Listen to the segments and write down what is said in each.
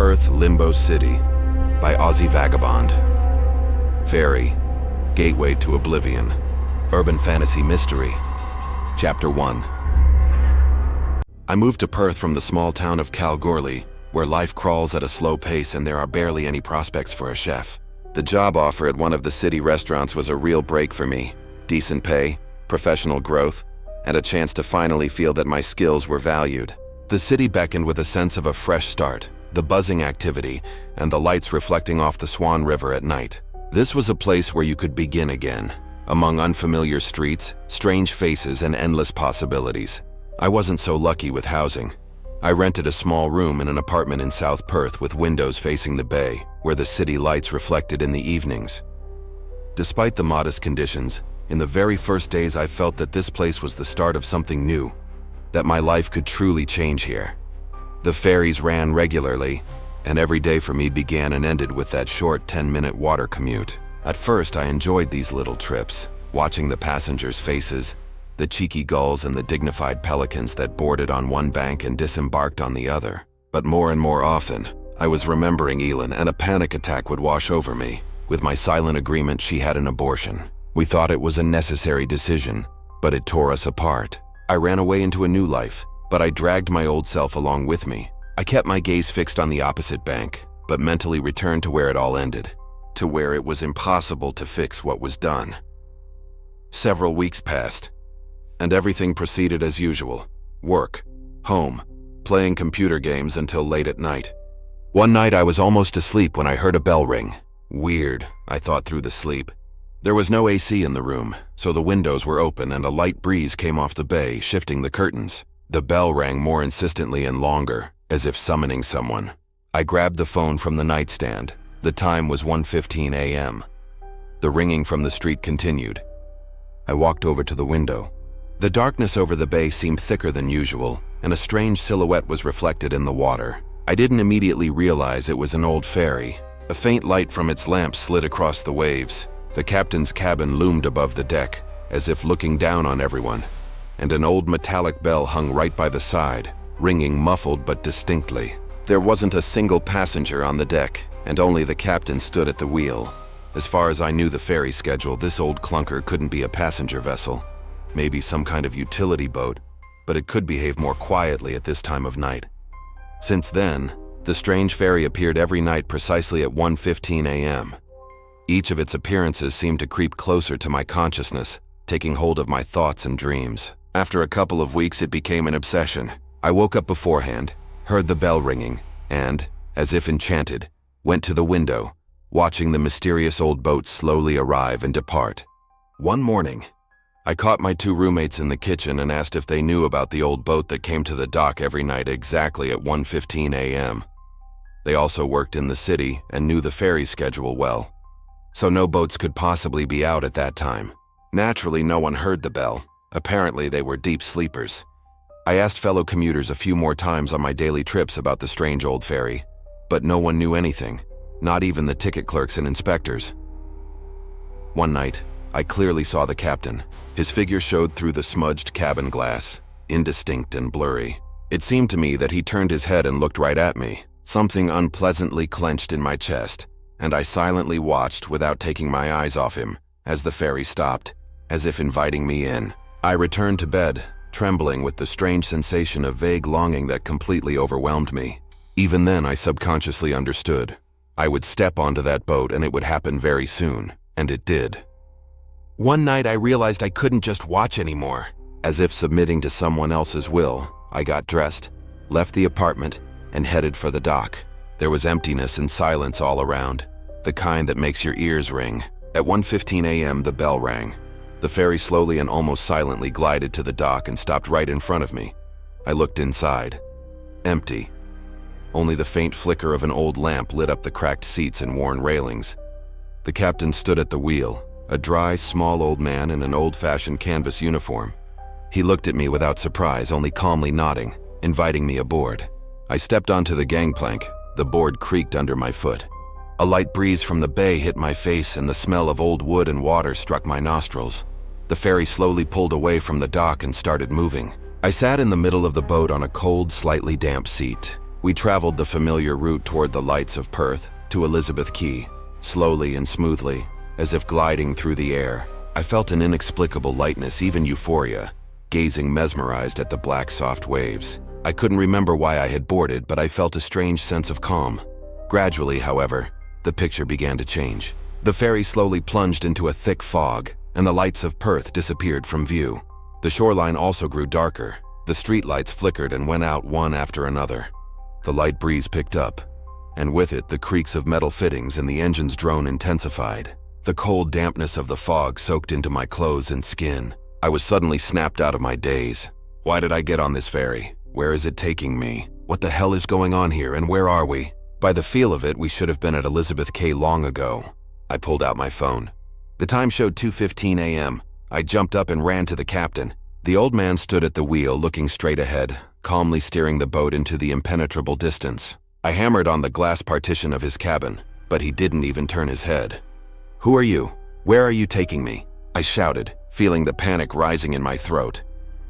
Perth, Limbo City by Aussie Vagabond. Ferry, Gateway to Oblivion. Urban Fantasy Mystery. Chapter 1. I moved to Perth from the small town of Kalgoorlie, where life crawls at a slow pace and there are barely any prospects for a chef. The job offer at one of the city restaurants was a real break for me. Decent pay, professional growth, and a chance to finally feel that my skills were valued. The city beckoned with a sense of a fresh start, the buzzing activity, and the lights reflecting off the Swan River at night. This was a place where you could begin again, among unfamiliar streets, strange faces, and endless possibilities. I wasn't so lucky with housing. I rented a small room in an apartment in South Perth with windows facing the bay, where the city lights reflected in the evenings. Despite the modest conditions, in the very first days I felt that this place was the start of something new, that my life could truly change here. The ferries ran regularly, and every day for me began and ended with that short 10-minute water commute. At first, I enjoyed these little trips, watching the passengers' faces, the cheeky gulls and the dignified pelicans that boarded on one bank and disembarked on the other. But more and more often, I was remembering Elin, and a panic attack would wash over me. With my silent agreement, she had an abortion. We thought it was a necessary decision, but it tore us apart. I ran away into a new life, but I dragged my old self along with me. I kept my gaze fixed on the opposite bank, but mentally returned to where it all ended, to where it was impossible to fix what was done. Several weeks passed, and everything proceeded as usual. Work, home, playing computer games until late at night. One night I was almost asleep when I heard a bell ring. Weird, I thought through the sleep. There was no AC in the room, so the windows were open and a light breeze came off the bay, shifting the curtains. The bell rang more insistently and longer, as if summoning someone. I grabbed the phone from the nightstand. The time was 1:15 a.m. The ringing from the street continued. I walked over to the window. The darkness over the bay seemed thicker than usual, and a strange silhouette was reflected in the water. I didn't immediately realize it was an old ferry. A faint light from its lamp slid across the waves. The captain's cabin loomed above the deck, as if looking down on everyone, and an old metallic bell hung right by the side, ringing muffled but distinctly. There wasn't a single passenger on the deck, and only the captain stood at the wheel. As far as I knew the ferry schedule, this old clunker couldn't be a passenger vessel. Maybe some kind of utility boat, but it could behave more quietly at this time of night. Since then, the strange ferry appeared every night precisely at 1:15 a.m. Each of its appearances seemed to creep closer to my consciousness, taking hold of my thoughts and dreams. After a couple of weeks, it became an obsession. I woke up beforehand, heard the bell ringing, and, as if enchanted, went to the window, watching the mysterious old boat slowly arrive and depart. One morning, I caught my two roommates in the kitchen and asked if they knew about the old boat that came to the dock every night exactly at 1:15 a.m. They also worked in the city and knew the ferry schedule well, so no boats could possibly be out at that time. Naturally, no one heard the bell. Apparently, they were deep sleepers. I asked fellow commuters a few more times on my daily trips about the strange old ferry, but no one knew anything, not even the ticket clerks and inspectors. One night, I clearly saw the captain. His figure showed through the smudged cabin glass, indistinct and blurry. It seemed to me that he turned his head and looked right at me. Something unpleasantly clenched in my chest, and I silently watched without taking my eyes off him as the ferry stopped, as if inviting me in. I returned to bed, trembling with the strange sensation of vague longing that completely overwhelmed me. Even then, I subconsciously understood. I would step onto that boat and it would happen very soon, and it did. One night, I realized I couldn't just watch anymore. As if submitting to someone else's will, I got dressed, left the apartment, and headed for the dock. There was emptiness and silence all around, the kind that makes your ears ring. At 1:15 a.m., the bell rang. The ferry slowly and almost silently glided to the dock and stopped right in front of me. I looked inside. Empty. Only the faint flicker of an old lamp lit up the cracked seats and worn railings. The captain stood at the wheel, a dry, small old man in an old-fashioned canvas uniform. He looked at me without surprise, only calmly nodding, inviting me aboard. I stepped onto the gangplank. The board creaked under my foot. A light breeze from the bay hit my face and the smell of old wood and water struck my nostrils. The ferry slowly pulled away from the dock and started moving. I sat in the middle of the boat on a cold, slightly damp seat. We traveled the familiar route toward the lights of Perth to Elizabeth Quay, slowly and smoothly, as if gliding through the air. I felt an inexplicable lightness, even euphoria, gazing mesmerized at the black soft waves. I couldn't remember why I had boarded, but I felt a strange sense of calm. Gradually, however, the picture began to change. The ferry slowly plunged into a thick fog, and the lights of Perth disappeared from view. The shoreline also grew darker. The streetlights flickered and went out one after another. The light breeze picked up, and with it the creaks of metal fittings and the engine's drone intensified. The cold dampness of the fog soaked into my clothes and skin. I was suddenly snapped out of my daze. Why did I get on this ferry? Where is it taking me? What the hell is going on here, and where are we? By the feel of it, we should have been at Elizabeth Quay long ago. I pulled out my phone. The time showed 2:15 a.m. I jumped up and ran to the captain. The old man stood at the wheel, looking straight ahead, calmly steering the boat into the impenetrable distance. I hammered on the glass partition of his cabin, but he didn't even turn his head. "Who are you? Where are you taking me?" I shouted, feeling the panic rising in my throat.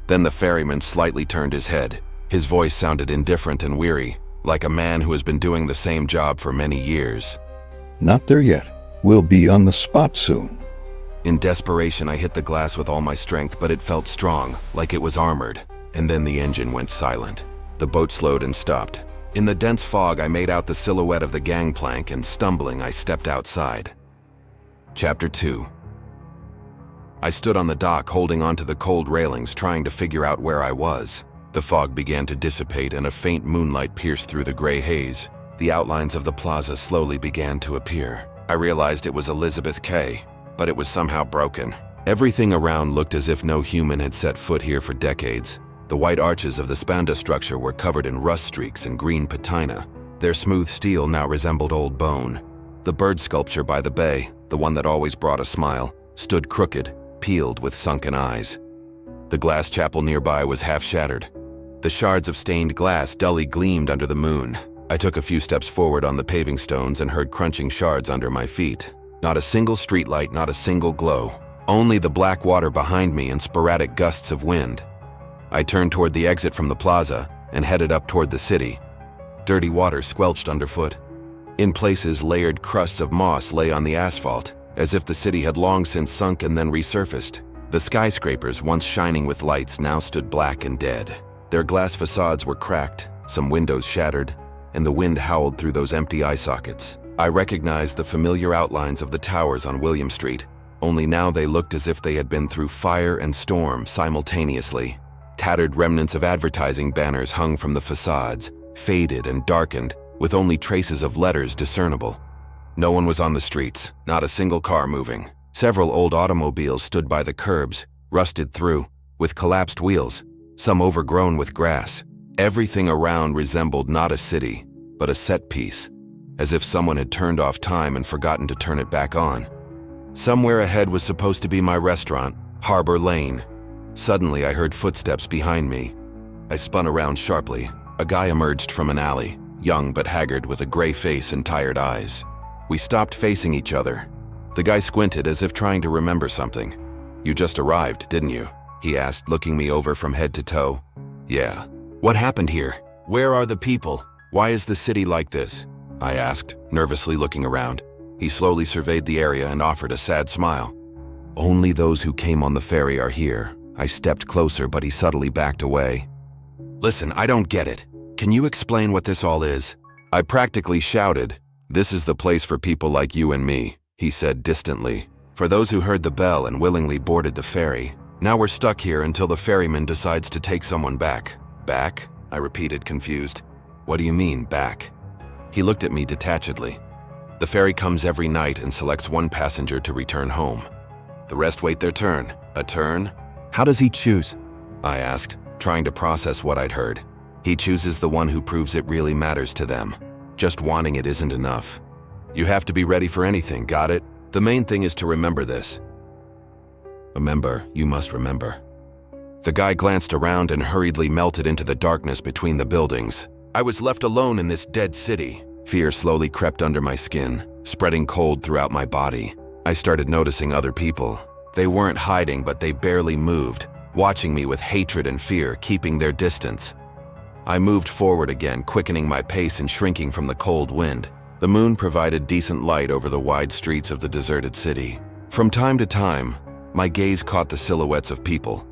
Then the ferryman slightly turned his head. His voice sounded indifferent and weary, like a man who has been doing the same job for many years. "Not there yet. We'll be on the spot soon." In desperation, I hit the glass with all my strength, but it felt strong, like it was armored. And then the engine went silent. The boat slowed and stopped. In the dense fog, I made out the silhouette of the gangplank, and stumbling, I stepped outside. Chapter 2. I stood on the dock, holding onto the cold railings, trying to figure out where I was. The fog began to dissipate, and a faint moonlight pierced through the gray haze. The outlines of the plaza slowly began to appear. I realized it was Elizabeth Quay, but it was somehow broken. Everything around looked as if no human had set foot here for decades. The white arches of the spanda structure were covered in rust streaks and green patina. Their smooth steel now resembled old bone. The bird sculpture by the bay, the one that always brought a smile, stood crooked, peeled with sunken eyes. The glass chapel nearby was half shattered. The shards of stained glass dully gleamed under the moon. I took a few steps forward on the paving stones and heard crunching shards under my feet. Not a single streetlight, not a single glow. Only the black water behind me and sporadic gusts of wind. I turned toward the exit from the plaza and headed up toward the city. Dirty water squelched underfoot. In places, layered crusts of moss lay on the asphalt, as if the city had long since sunk and then resurfaced. The skyscrapers, once shining with lights, now stood black and dead. Their glass facades were cracked, some windows shattered, and the wind howled through those empty eye sockets. I recognized the familiar outlines of the towers on William Street, only now they looked as if they had been through fire and storm simultaneously. Tattered remnants of advertising banners hung from the facades, faded and darkened, with only traces of letters discernible. No one was on the streets, not a single car moving. Several old automobiles stood by the curbs, rusted through, with collapsed wheels, some overgrown with grass. Everything around resembled not a city, but a set piece, as if someone had turned off time and forgotten to turn it back on. Somewhere ahead was supposed to be my restaurant, Harbor Lane. Suddenly, I heard footsteps behind me. I spun around sharply. A guy emerged from an alley, young but haggard with a gray face and tired eyes. We stopped facing each other. The guy squinted as if trying to remember something. "You just arrived, didn't you?" he asked, looking me over from head to toe. "Yeah." "What happened here? Where are the people? Why is the city like this?" I asked, nervously looking around. He slowly surveyed the area and offered a sad smile. "Only those who came on the ferry are here." I stepped closer, but he subtly backed away. "Listen, I don't get it. Can you explain what this all is?" I practically shouted. "This is the place for people like you and me," he said distantly. "For those who heard the bell and willingly boarded the ferry. Now we're stuck here until the ferryman decides to take someone back." "Back?" I repeated, confused. "What do you mean, back?" He looked at me detachedly. "The ferry comes every night and selects one passenger to return home. The rest wait their turn." "A turn? How does he choose?" I asked, trying to process what I'd heard. "He chooses the one who proves it really matters to them. Just wanting it isn't enough. You have to be ready for anything, got it? The main thing is to remember this." "Remember, you must remember." The guy glanced around and hurriedly melted into the darkness between the buildings. I was left alone in this dead city. Fear slowly crept under my skin, spreading cold throughout my body. I started noticing other people. They weren't hiding, but they barely moved, watching me with hatred and fear, keeping their distance. I moved forward again, quickening my pace and shrinking from the cold wind. The moon provided decent light over the wide streets of the deserted city. From time to time, my gaze caught the silhouettes of people,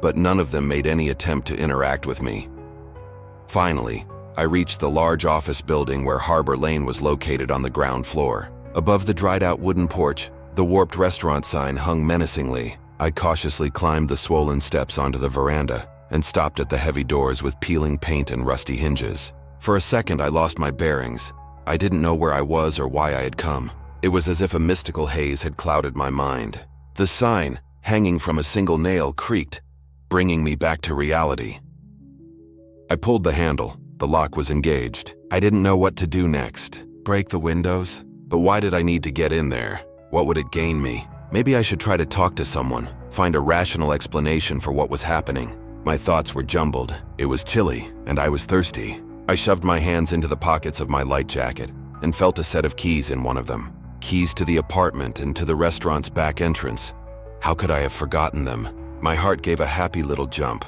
but none of them made any attempt to interact with me. Finally, I reached the large office building where Harbor Lane was located on the ground floor. Above the dried-out wooden porch, the warped restaurant sign hung menacingly. I cautiously climbed the swollen steps onto the veranda and stopped at the heavy doors with peeling paint and rusty hinges. For a second, I lost my bearings. I didn't know where I was or why I had come. It was as if a mystical haze had clouded my mind. The sign, hanging from a single nail, creaked, bringing me back to reality. I pulled the handle. The lock was engaged. I didn't know what to do next. Break the windows? But why did I need to get in there? What would it gain me? Maybe I should try to talk to someone, find a rational explanation for what was happening. My thoughts were jumbled. It was chilly, and I was thirsty. I shoved my hands into the pockets of my light jacket and felt a set of keys in one of them. Keys to the apartment and to the restaurant's back entrance. How could I have forgotten them? My heart gave a happy little jump.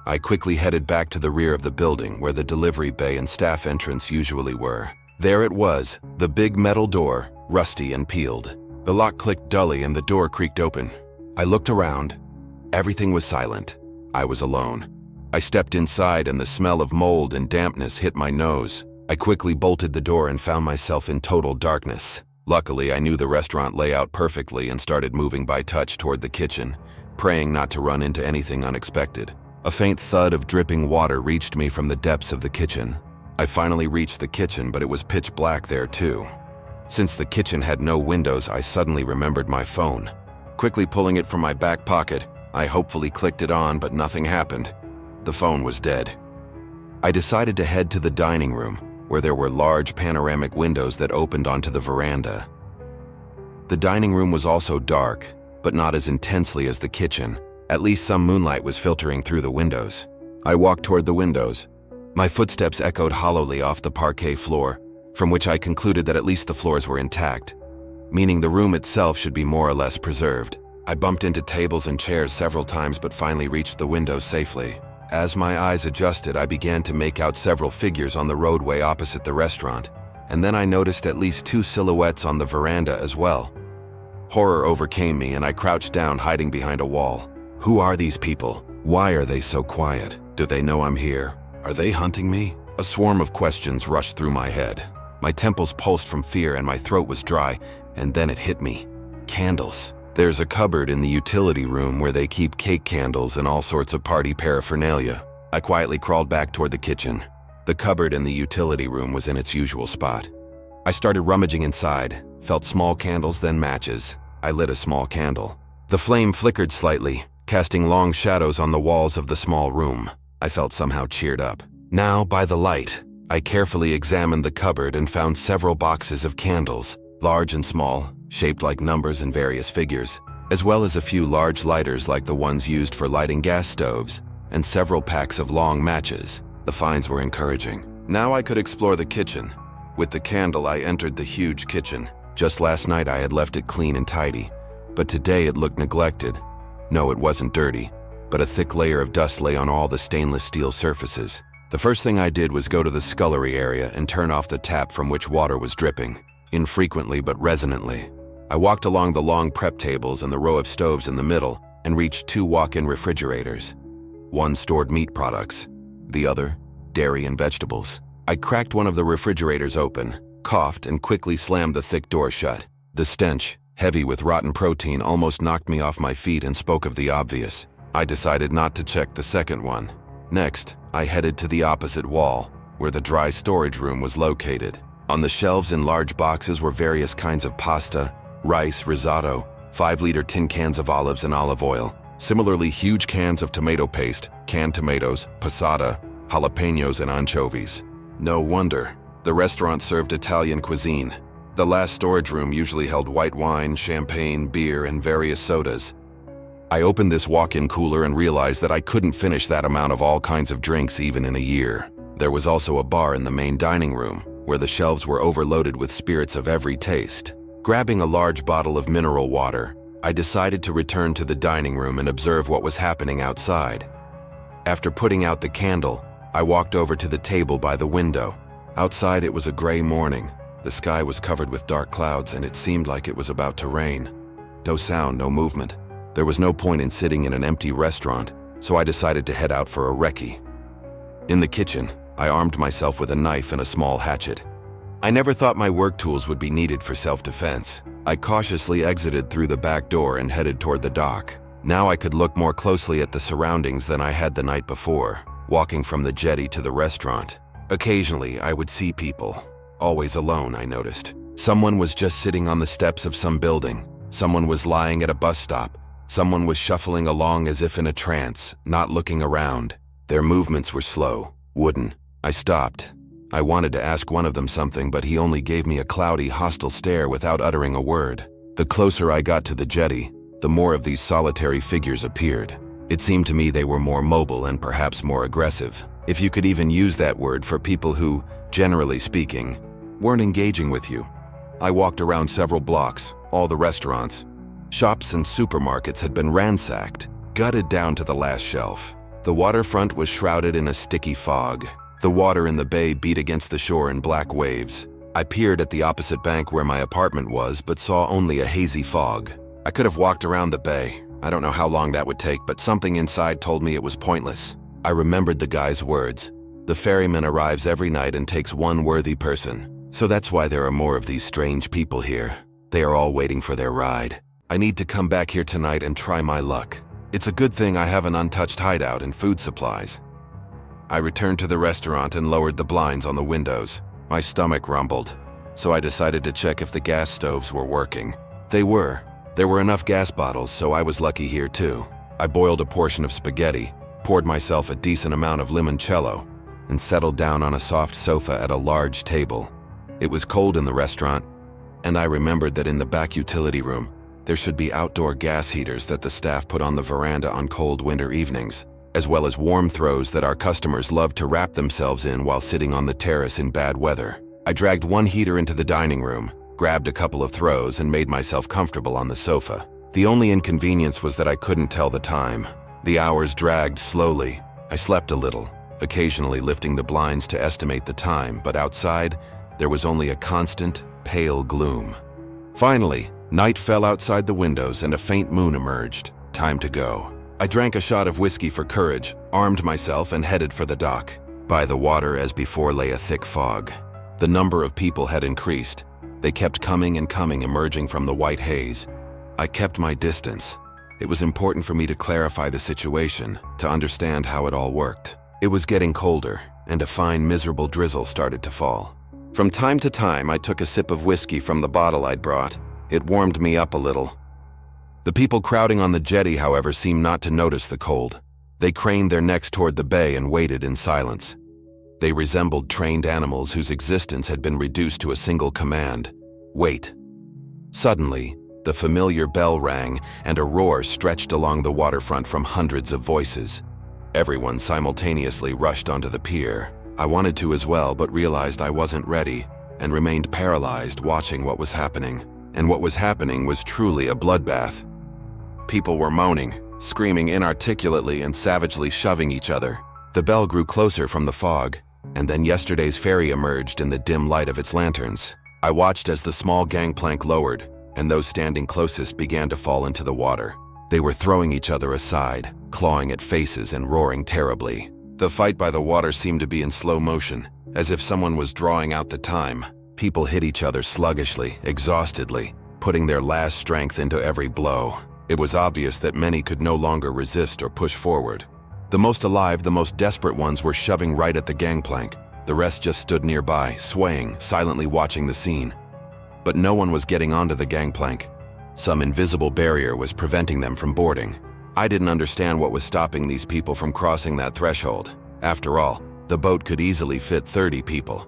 I quickly headed back to the rear of the building where the delivery bay and staff entrance usually were. There it was, the big metal door, rusty and peeled. The lock clicked dully and the door creaked open. I looked around. Everything was silent. I was alone. I stepped inside and the smell of mold and dampness hit my nose. I quickly bolted the door and found myself in total darkness. Luckily, I knew the restaurant layout perfectly and started moving by touch toward the kitchen, praying not to run into anything unexpected. A faint thud of dripping water reached me from the depths of the kitchen. I finally reached the kitchen, but it was pitch black there too. Since the kitchen had no windows, I suddenly remembered my phone. Quickly pulling it from my back pocket, I hopefully clicked it on, but nothing happened. The phone was dead. I decided to head to the dining room, where there were large panoramic windows that opened onto the veranda. The dining room was also dark, but not as intensely as the kitchen. At least some moonlight was filtering through the windows. I walked toward the windows. My footsteps echoed hollowly off the parquet floor, from which I concluded that at least the floors were intact, meaning the room itself should be more or less preserved. I bumped into tables and chairs several times but finally reached the windows safely. As my eyes adjusted, I began to make out several figures on the roadway opposite the restaurant, and then I noticed at least 2 silhouettes on the veranda as well. Horror overcame me and I crouched down, hiding behind a wall. Who are these people? Why are they so quiet? Do they know I'm here? Are they hunting me? A swarm of questions rushed through my head. My temples pulsed from fear and my throat was dry, and then it hit me. Candles. There's a cupboard in the utility room where they keep cake candles and all sorts of party paraphernalia. I quietly crawled back toward the kitchen. The cupboard in the utility room was in its usual spot. I started rummaging inside, felt small candles, then matches. I lit a small candle. The flame flickered slightly, casting long shadows on the walls of the small room. I felt somehow cheered up. Now, by the light, I carefully examined the cupboard and found several boxes of candles, large and small, shaped like numbers and various figures, as well as a few large lighters like the ones used for lighting gas stoves, and several packs of long matches. The finds were encouraging. Now I could explore the kitchen. With the candle, I entered the huge kitchen. Just last night I had left it clean and tidy, but today it looked neglected. No, it wasn't dirty, but a thick layer of dust lay on all the stainless steel surfaces. The first thing I did was go to the scullery area and turn off the tap from which water was dripping, infrequently but resonantly. I walked along the long prep tables and the row of stoves in the middle and reached 2 walk-in refrigerators. One stored meat products, the other, dairy and vegetables. I cracked one of the refrigerators open, coughed, and quickly slammed the thick door shut. The stench, heavy with rotten protein, almost knocked me off my feet and spoke of the obvious. I decided not to check the second one. Next, I headed to the opposite wall, where the dry storage room was located. On the shelves in large boxes were various kinds of pasta, rice, risotto, 5-liter tin cans of olives and olive oil, similarly huge cans of tomato paste, canned tomatoes, passata, jalapenos, and anchovies. No wonder. The restaurant served Italian cuisine. The last storage room usually held white wine, champagne, beer, and various sodas. I opened this walk-in cooler and realized that I couldn't finish that amount of all kinds of drinks even in a year. There was also a bar in the main dining room, where the shelves were overloaded with spirits of every taste. Grabbing a large bottle of mineral water, I decided to return to the dining room and observe what was happening outside. After putting out the candle, I walked over to the table by the window. Outside it was a gray morning. The sky was covered with dark clouds and it seemed like it was about to rain. No sound, no movement. There was no point in sitting in an empty restaurant, so I decided to head out for a recce. In the kitchen, I armed myself with a knife and a small hatchet. I never thought my work tools would be needed for self-defense. I cautiously exited through the back door and headed toward the dock. Now I could look more closely at the surroundings than I had the night before, walking from the jetty to the restaurant. Occasionally, I would see people. Always alone, I noticed. Someone was just sitting on the steps of some building. Someone was lying at a bus stop. Someone was shuffling along as if in a trance, not looking around. Their movements were slow, wooden. I stopped. I wanted to ask one of them something, but he only gave me a cloudy, hostile stare without uttering a word. The closer I got to the jetty, the more of these solitary figures appeared. It seemed to me they were more mobile and perhaps more aggressive, if you could even use that word for people who, generally speaking, weren't engaging with you. I walked around several blocks, all the restaurants. Shops and supermarkets had been ransacked, gutted down to the last shelf. The waterfront was shrouded in a sticky fog. The water in the bay beat against the shore in black waves. I peered at the opposite bank where my apartment was, but saw only a hazy fog. I could have walked around the bay. I don't know how long that would take, but something inside told me it was pointless. I remembered the guy's words. The ferryman arrives every night and takes one worthy person. So that's why there are more of these strange people here. They are all waiting for their ride. I need to come back here tonight and try my luck. It's a good thing I have an untouched hideout and food supplies. I returned to the restaurant and lowered the blinds on the windows. My stomach rumbled, so I decided to check if the gas stoves were working. They were. There were enough gas bottles, so I was lucky here too. I boiled a portion of spaghetti, poured myself a decent amount of limoncello, and settled down on a soft sofa at a large table. It was cold in the restaurant, and I remembered that in the back utility room, there should be outdoor gas heaters that the staff put on the veranda on cold winter evenings, as well as warm throws that our customers loved to wrap themselves in while sitting on the terrace in bad weather. I dragged one heater into the dining room, grabbed a couple of throws, and made myself comfortable on the sofa. The only inconvenience was that I couldn't tell the time. The hours dragged slowly. I slept a little, occasionally lifting the blinds to estimate the time, but outside, there was only a constant, pale gloom. Finally, night fell outside the windows and a faint moon emerged. Time to go. I drank a shot of whiskey for courage, armed myself, and headed for the dock. By the water, as before, lay a thick fog. The number of people had increased. They kept coming and coming, emerging from the white haze. I kept my distance. It was important for me to clarify the situation, to understand how it all worked. It was getting colder, and a fine, miserable drizzle started to fall. From time to time, I took a sip of whiskey from the bottle I'd brought. It warmed me up a little. The people crowding on the jetty, however, seemed not to notice the cold. They craned their necks toward the bay and waited in silence. They resembled trained animals whose existence had been reduced to a single command: wait. Suddenly, the familiar bell rang, and a roar stretched along the waterfront from hundreds of voices. Everyone simultaneously rushed onto the pier. I wanted to as well, but realized I wasn't ready, and remained paralyzed watching what was happening. And what was happening was truly a bloodbath. People were moaning, screaming inarticulately and savagely shoving each other. The bell grew closer from the fog, and then yesterday's ferry emerged in the dim light of its lanterns. I watched as the small gangplank lowered, and those standing closest began to fall into the water. They were throwing each other aside, clawing at faces and roaring terribly. The fight by the water seemed to be in slow motion, as if someone was drawing out the time. People hit each other sluggishly, exhaustedly, putting their last strength into every blow. It was obvious that many could no longer resist or push forward. The most alive, the most desperate ones were shoving right at the gangplank. The rest just stood nearby, swaying, silently watching the scene. But no one was getting onto the gangplank. Some invisible barrier was preventing them from boarding. I didn't understand what was stopping these people from crossing that threshold. After all, the boat could easily fit 30 people.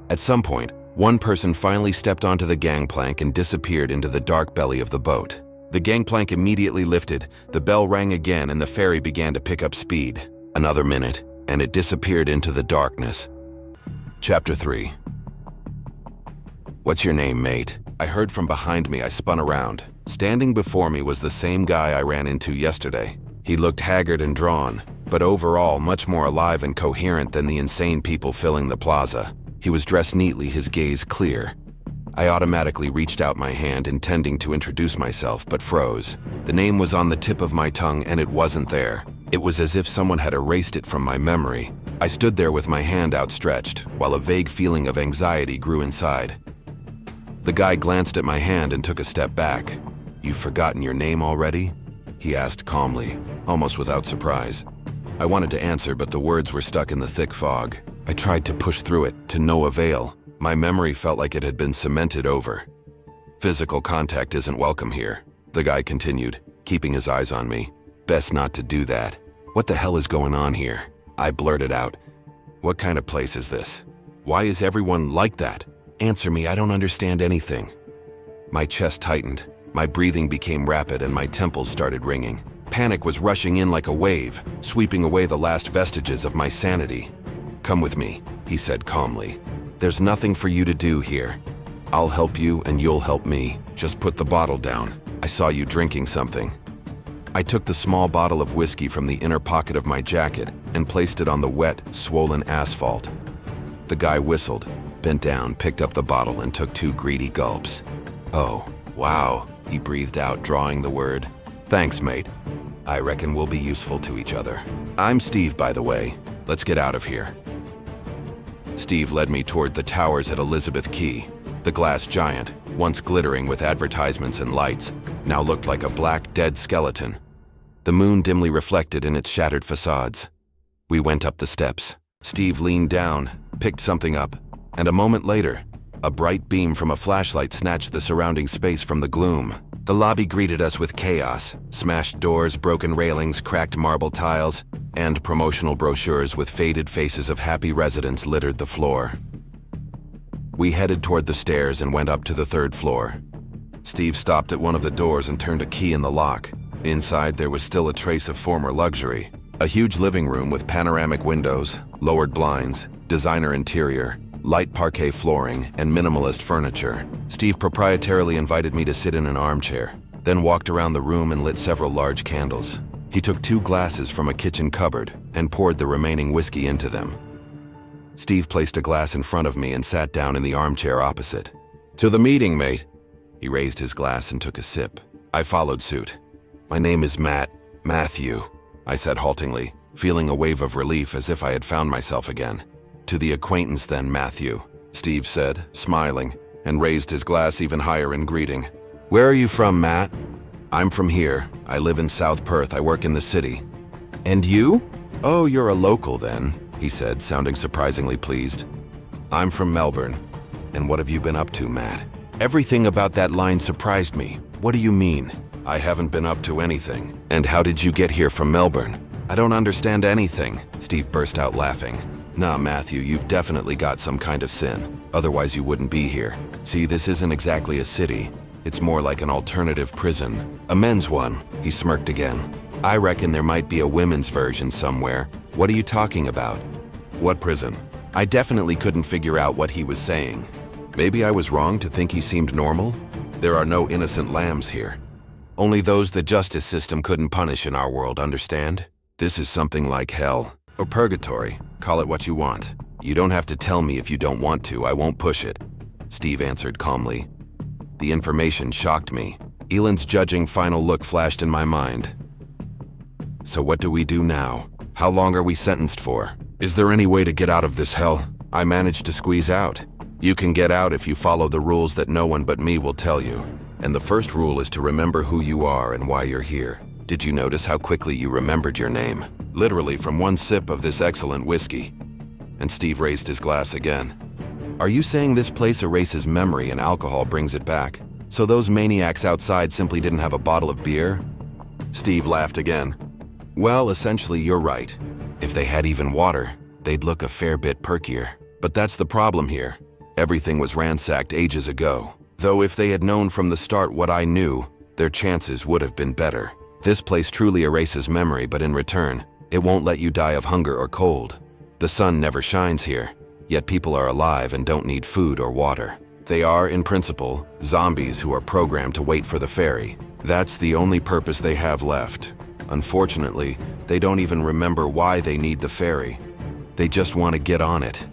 At some point, one person finally stepped onto the gangplank and disappeared into the dark belly of the boat. The gangplank immediately lifted, the bell rang again, and the ferry began to pick up speed. Another minute, and it disappeared into the darkness. Chapter 3. "What's your name, mate?" I heard from behind me. I spun around. Standing before me was the same guy I ran into yesterday. He looked haggard and drawn, but overall much more alive and coherent than the insane people filling the plaza. He was dressed neatly, his gaze clear. I automatically reached out my hand, intending to introduce myself, but froze. The name was on the tip of my tongue, and it wasn't there. It was as if someone had erased it from my memory. I stood there with my hand outstretched, while a vague feeling of anxiety grew inside. The guy glanced at my hand and took a step back. "You've forgotten your name already?" he asked calmly, almost without surprise. I wanted to answer, but the words were stuck in the thick fog. I tried to push through it, to no avail. My memory felt like it had been cemented over. "Physical contact isn't welcome here," the guy continued, keeping his eyes on me. "Best not to do that." "What the hell is going on here?" I blurted out. "What kind of place is this? Why is everyone like that? Answer me, I don't understand anything." My chest tightened, my breathing became rapid, and my temples started ringing. Panic was rushing in like a wave, sweeping away the last vestiges of my sanity. "Come with me," he said calmly. "There's nothing for you to do here. I'll help you and you'll help me. Just put the bottle down. I saw you drinking something." I took the small bottle of whiskey from the inner pocket of my jacket and placed it on the wet, swollen asphalt. The guy whistled, bent down, picked up the bottle, and took 2 greedy gulps. "Oh, wow," he breathed out, drawing the word. "Thanks, mate. I reckon we'll be useful to each other. I'm Steve, by the way. Let's get out of here." Steve led me toward the towers at Elizabeth Quay. The glass giant, once glittering with advertisements and lights, now looked like a black, dead skeleton. The moon dimly reflected in its shattered facades. We went up the steps. Steve leaned down, picked something up, and a moment later, a bright beam from a flashlight snatched the surrounding space from the gloom. The lobby greeted us with chaos: smashed doors, broken railings, cracked marble tiles, and promotional brochures with faded faces of happy residents littered the floor. We headed toward the stairs and went up to the 3rd floor. Steve stopped at one of the doors and turned a key in the lock. Inside, there was still a trace of former luxury. A huge living room with panoramic windows, lowered blinds, designer interior, light parquet flooring, and minimalist furniture. Steve proprietarily invited me to sit in an armchair, then walked around the room and lit several large candles. He took 2 glasses from a kitchen cupboard and poured the remaining whiskey into them. Steve placed a glass in front of me and sat down in the armchair opposite. "To the meeting, mate." He raised his glass and took a sip. I followed suit. "My name is Matthew," I said haltingly, feeling a wave of relief as if I had found myself again. "To the acquaintance then, Matthew," Steve said, smiling, and raised his glass even higher in greeting. "Where are you from, Matt?" "I'm from here. I live in South Perth. I work in the city." "And you?" "Oh, you're a local then," he said, sounding surprisingly pleased. "I'm from Melbourne." "And what have you been up to, Matt?" Everything about that line surprised me. "What do you mean?" "I haven't been up to anything." "And how did you get here from Melbourne?" "I don't understand anything," Steve burst out laughing. "Nah, Matthew, you've definitely got some kind of sin. Otherwise you wouldn't be here. See, this isn't exactly a city. It's more like an alternative prison. A men's one." He smirked again. "I reckon there might be a women's version somewhere." "What are you talking about?" "What prison?" I definitely couldn't figure out what he was saying. Maybe I was wrong to think he seemed normal? There are no innocent lambs here. Only those the justice system couldn't punish in our world, understand? This is something like hell. Or purgatory. Call it what you want. You don't have to tell me if you don't want to. I won't push it. Steve answered calmly. The information shocked me. Elend's judging final look flashed in my mind. "So what do we do now? How long are we sentenced for? Is there any way to get out of this hell?" I managed to squeeze out. "You can get out if you follow the rules that no one but me will tell you. And the first rule is to remember who you are and why you're here." Did you notice how quickly you remembered your name? Literally from one sip of this excellent whiskey. And Steve raised his glass again. "Are you saying this place erases memory and alcohol brings it back? So those maniacs outside simply didn't have a bottle of beer?" Steve laughed again. "Well, essentially you're right. If they had even water, they'd look a fair bit perkier. But that's the problem here. Everything was ransacked ages ago. Though if they had known from the start what I knew, their chances would have been better. This place truly erases memory, but in return, it won't let you die of hunger or cold. The sun never shines here, yet people are alive and don't need food or water. They are, in principle, zombies who are programmed to wait for the ferry. That's the only purpose they have left. Unfortunately, They don't even remember why they need the ferry. They just want to get on it.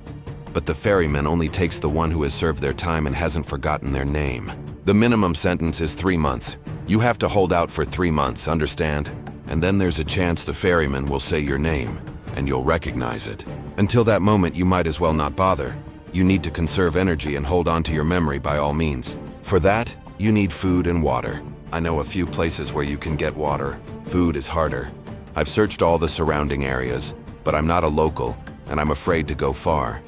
But the ferryman only takes the one who has served their time and hasn't forgotten their name. The minimum sentence is 3 months. You have to hold out for 3 months, understand? And then there's a chance the ferryman will say your name, and you'll recognize it. Until that moment, you might as well not bother. You need to conserve energy and hold on to your memory by all means. For that, you need food and water. I know a few places where you can get water. Food is harder. I've searched all the surrounding areas, but I'm not a local, and I'm afraid to go far.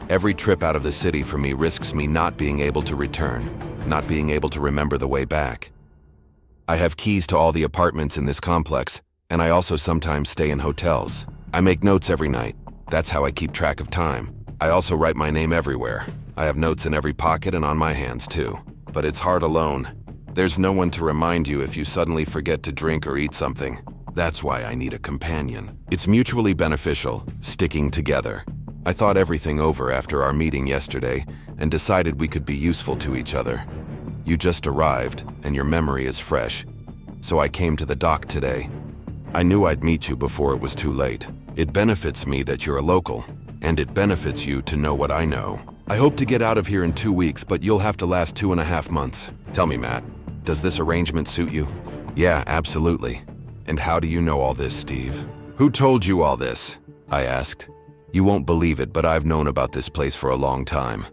Every trip out of the city for me risks me not being able to return, not being able to remember the way back. I have keys to all the apartments in this complex, and I also sometimes stay in hotels. I make notes every night. That's how I keep track of time. I also write my name everywhere. I have notes in every pocket and on my hands too. But it's hard alone. There's no one to remind you if you suddenly forget to drink or eat something. That's why I need a companion. It's mutually beneficial, sticking together. I thought everything over after our meeting yesterday and decided we could be useful to each other. You just arrived, and your memory is fresh. So I came to the dock today. I knew I'd meet you before it was too late. It benefits me that you're a local, and it benefits you to know what I know. I hope to get out of here in 2 weeks, but you'll have to last 2.5 months. Tell me, Matt, does this arrangement suit you? Yeah, absolutely. And how do you know all this, Steve? Who told you all this? I asked. You won't believe it, but I've known about this place for a long time.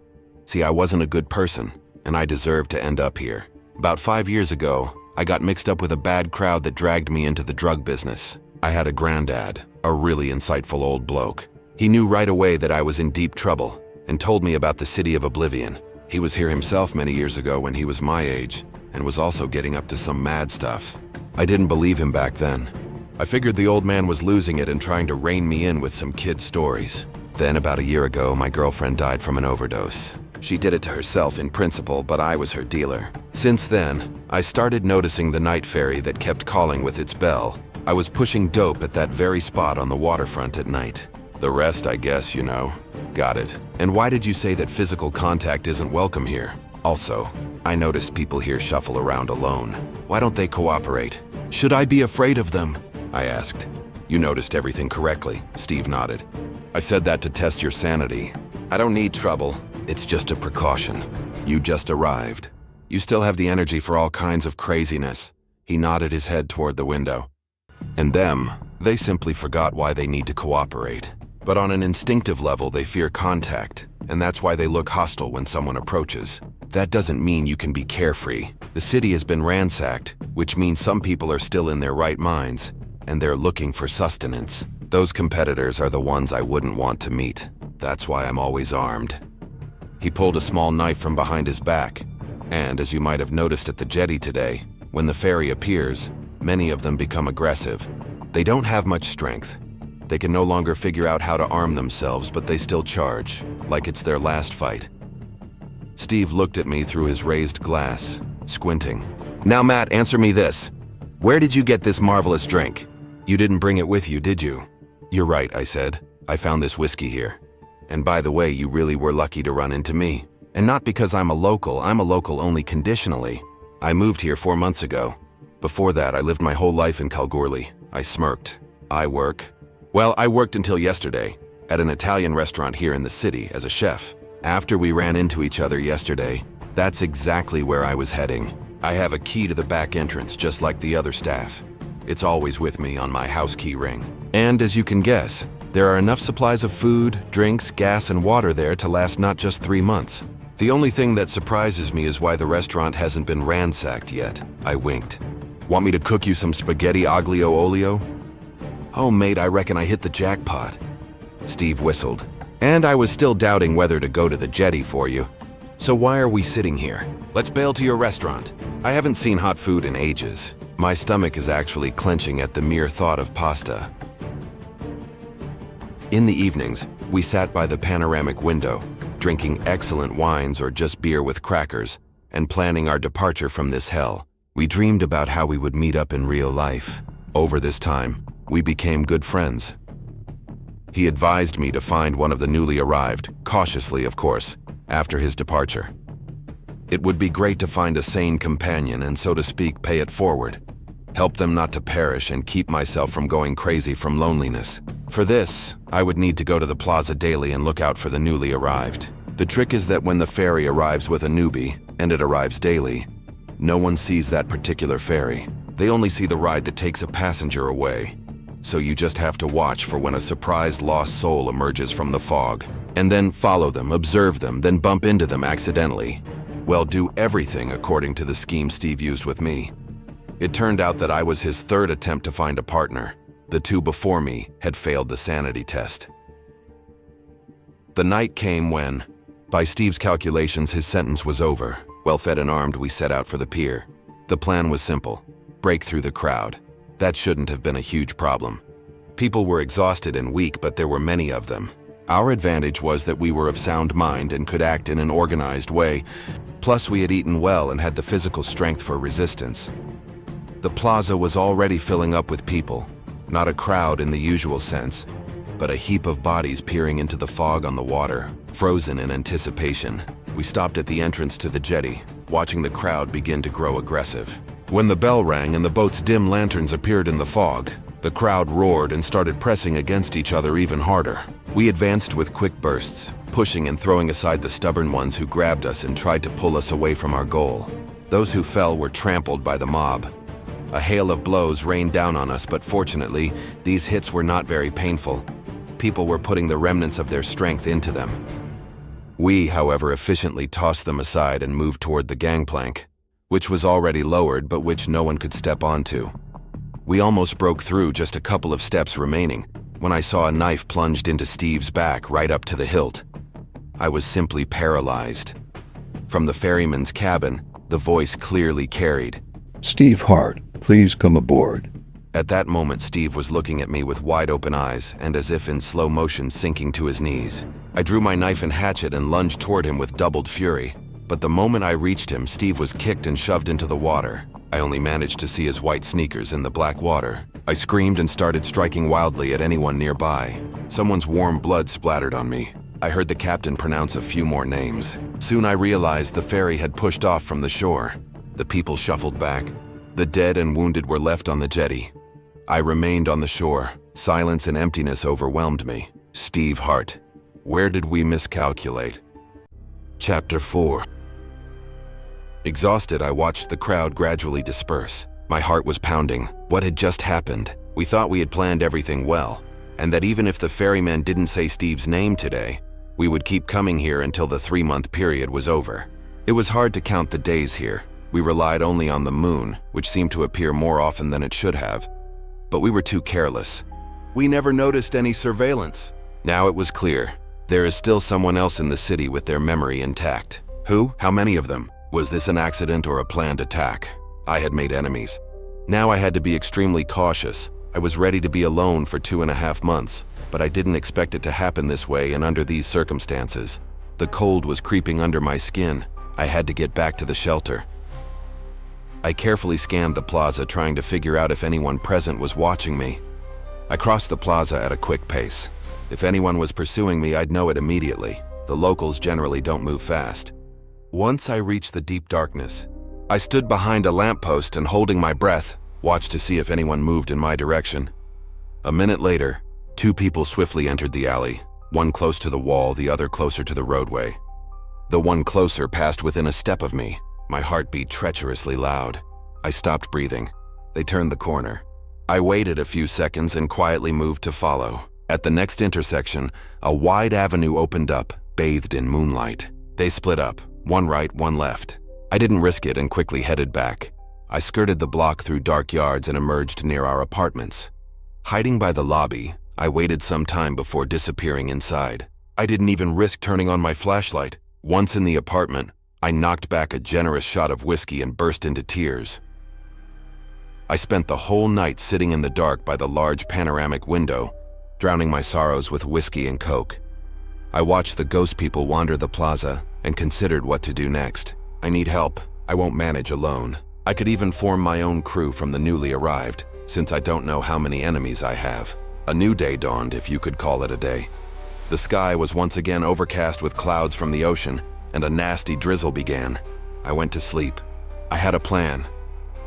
See, I wasn't a good person, and I deserved to end up here. About 5 years ago, I got mixed up with a bad crowd that dragged me into the drug business. I had a granddad, a really insightful old bloke. He knew right away that I was in deep trouble and told me about the city of Oblivion. He was here himself many years ago when he was my age and was also getting up to some mad stuff. I didn't believe him back then. I figured the old man was losing it and trying to rein me in with some kid stories. Then about a year ago, my girlfriend died from an overdose. She did it to herself in principle, but I was her dealer. Since then, I started noticing the night ferry that kept calling with its bell. I was pushing dope at that very spot on the waterfront at night. The rest, I guess, you know. Got it. And why did you say that physical contact isn't welcome here? Also, I noticed people here shuffle around alone. Why don't they cooperate? Should I be afraid of them? I asked. You noticed everything correctly, Steve nodded. I said that to test your sanity. I don't need trouble. It's just a precaution. You just arrived. You still have the energy for all kinds of craziness. He nodded his head toward the window. And them, they simply forgot why they need to cooperate. But on an instinctive level, they fear contact, and that's why they look hostile when someone approaches. That doesn't mean you can be carefree. The city has been ransacked, which means some people are still in their right minds, and they're looking for sustenance. Those competitors are the ones I wouldn't want to meet. That's why I'm always armed. He pulled a small knife from behind his back, and as you might have noticed at the jetty today, when the ferry appears, many of them become aggressive. They don't have much strength. They can no longer figure out how to arm themselves, but they still charge, like it's their last fight. Steve looked at me through his raised glass, squinting. Now, Matt, answer me this. Where did you get this marvelous drink? You didn't bring it with you, did you? You're right, I said. I found this whiskey here. And by the way, you really were lucky to run into me. And not because I'm a local only conditionally. I moved here 4 months ago. Before that, I lived my whole life in Kalgoorlie. I smirked. I worked until yesterday, at an Italian restaurant here in the city as a chef. After we ran into each other yesterday, that's exactly where I was heading. I have a key to the back entrance, just like the other staff. It's always with me on my house key ring. And as you can guess, there are enough supplies of food, drinks, gas, and water there to last not just 3 months. The only thing that surprises me is why the restaurant hasn't been ransacked yet. I winked. Want me to cook you some spaghetti aglio olio? Oh, mate, I reckon I hit the jackpot. Steve whistled. And I was still doubting whether to go to the jetty for you. So why are we sitting here? Let's bail to your restaurant. I haven't seen hot food in ages. My stomach is actually clenching at the mere thought of pasta. In the evenings, we sat by the panoramic window, drinking excellent wines or just beer with crackers, and planning our departure from this hell. We dreamed about how we would meet up in real life. Over this time, we became good friends. He advised me to find one of the newly arrived, cautiously of course, after his departure. It would be great to find a sane companion and, so to speak, pay it forward. help them not to perish, and keep myself from going crazy from loneliness. For this, I would need to go to the plaza daily and look out for the newly arrived. The trick is that when the ferry arrives with a newbie, and it arrives daily, no one sees that particular ferry. They only see the ride that takes a passenger away. So you just have to watch for when a surprised lost soul emerges from the fog, and then follow them, observe them, then bump into them accidentally. Well, do everything according to the scheme Steve used with me. It turned out that I was his third attempt to find a partner. The two before me had failed the sanity test. The night came when, by Steve's calculations, his sentence was over. Well fed and armed, we set out for the pier. The plan was simple: break through the crowd. That shouldn't have been a huge problem. People were exhausted and weak, but there were many of them. Our advantage was that we were of sound mind and could act in an organized way. Plus, we had eaten well and had the physical strength for resistance. The plaza was already filling up with people. Not a crowd in the usual sense, but a heap of bodies peering into the fog on the water, frozen in anticipation. We stopped at the entrance to the jetty, watching the crowd begin to grow aggressive. When the bell rang and the boat's dim lanterns appeared in the fog, the crowd roared and started pressing against each other even harder. We advanced with quick bursts, pushing and throwing aside the stubborn ones who grabbed us and tried to pull us away from our goal. Those who fell were trampled by the mob. A hail of blows rained down on us, but fortunately, these hits were not very painful. People were putting the remnants of their strength into them. We, however, efficiently tossed them aside and moved toward the gangplank, which was already lowered but which no one could step onto. We almost broke through, just a couple of steps remaining, when I saw a knife plunged into Steve's back right up to the hilt. I was simply paralyzed. From the ferryman's cabin, the voice clearly carried, Steve Hart, please come aboard. At that moment, Steve was looking at me with wide-open eyes and as if in slow motion sinking to his knees. I drew my knife and hatchet and lunged toward him with doubled fury. But the moment I reached him, Steve was kicked and shoved into the water. I only managed to see his white sneakers in the black water. I screamed and started striking wildly at anyone nearby. Someone's warm blood splattered on me. I heard the captain pronounce a few more names. Soon I realized the ferry had pushed off from the shore. The people shuffled back. The dead and wounded were left on the jetty. I remained on the shore. Silence and emptiness overwhelmed me. Steve Hart. Where did we miscalculate? Chapter 4. Exhausted, I watched the crowd gradually disperse. My heart was pounding. What had just happened? We thought we had planned everything well, and that even if the ferryman didn't say Steve's name today, we would keep coming here until the 3-month period was over. It was hard to count the days here. We relied only on the moon, which seemed to appear more often than it should have. But we were too careless. We never noticed any surveillance. Now it was clear. There is still someone else in the city with their memory intact. Who? How many of them? Was this an accident or a planned attack? I had made enemies. Now I had to be extremely cautious. I was ready to be alone for 2.5 months, but I didn't expect it to happen this way and under these circumstances. The cold was creeping under my skin. I had to get back to the shelter. I carefully scanned the plaza, trying to figure out if anyone present was watching me. I crossed the plaza at a quick pace. If anyone was pursuing me, I'd know it immediately. The locals generally don't move fast. Once I reached the deep darkness, I stood behind a lamppost and, holding my breath, watched to see if anyone moved in my direction. A minute later, 2 people swiftly entered the alley, one close to the wall, the other closer to the roadway. The one closer passed within a step of me. My heart beat treacherously loud. I stopped breathing. They turned the corner. I waited a few seconds and quietly moved to follow. At the next intersection, a wide avenue opened up, bathed in moonlight. They split up, one right, one left. I didn't risk it and quickly headed back. I skirted the block through dark yards and emerged near our apartments. Hiding by the lobby, I waited some time before disappearing inside. I didn't even risk turning on my flashlight. Once in the apartment, I knocked back a generous shot of whiskey and burst into tears. I spent the whole night sitting in the dark by the large panoramic window, drowning my sorrows with whiskey and coke. I watched the ghost people wander the plaza and considered what to do next. I need help. I won't manage alone. I could even form my own crew from the newly arrived, since I don't know how many enemies I have. A new day dawned, if you could call it a day. The sky was once again overcast with clouds from the ocean, and a nasty drizzle began. I went to sleep. I had a plan.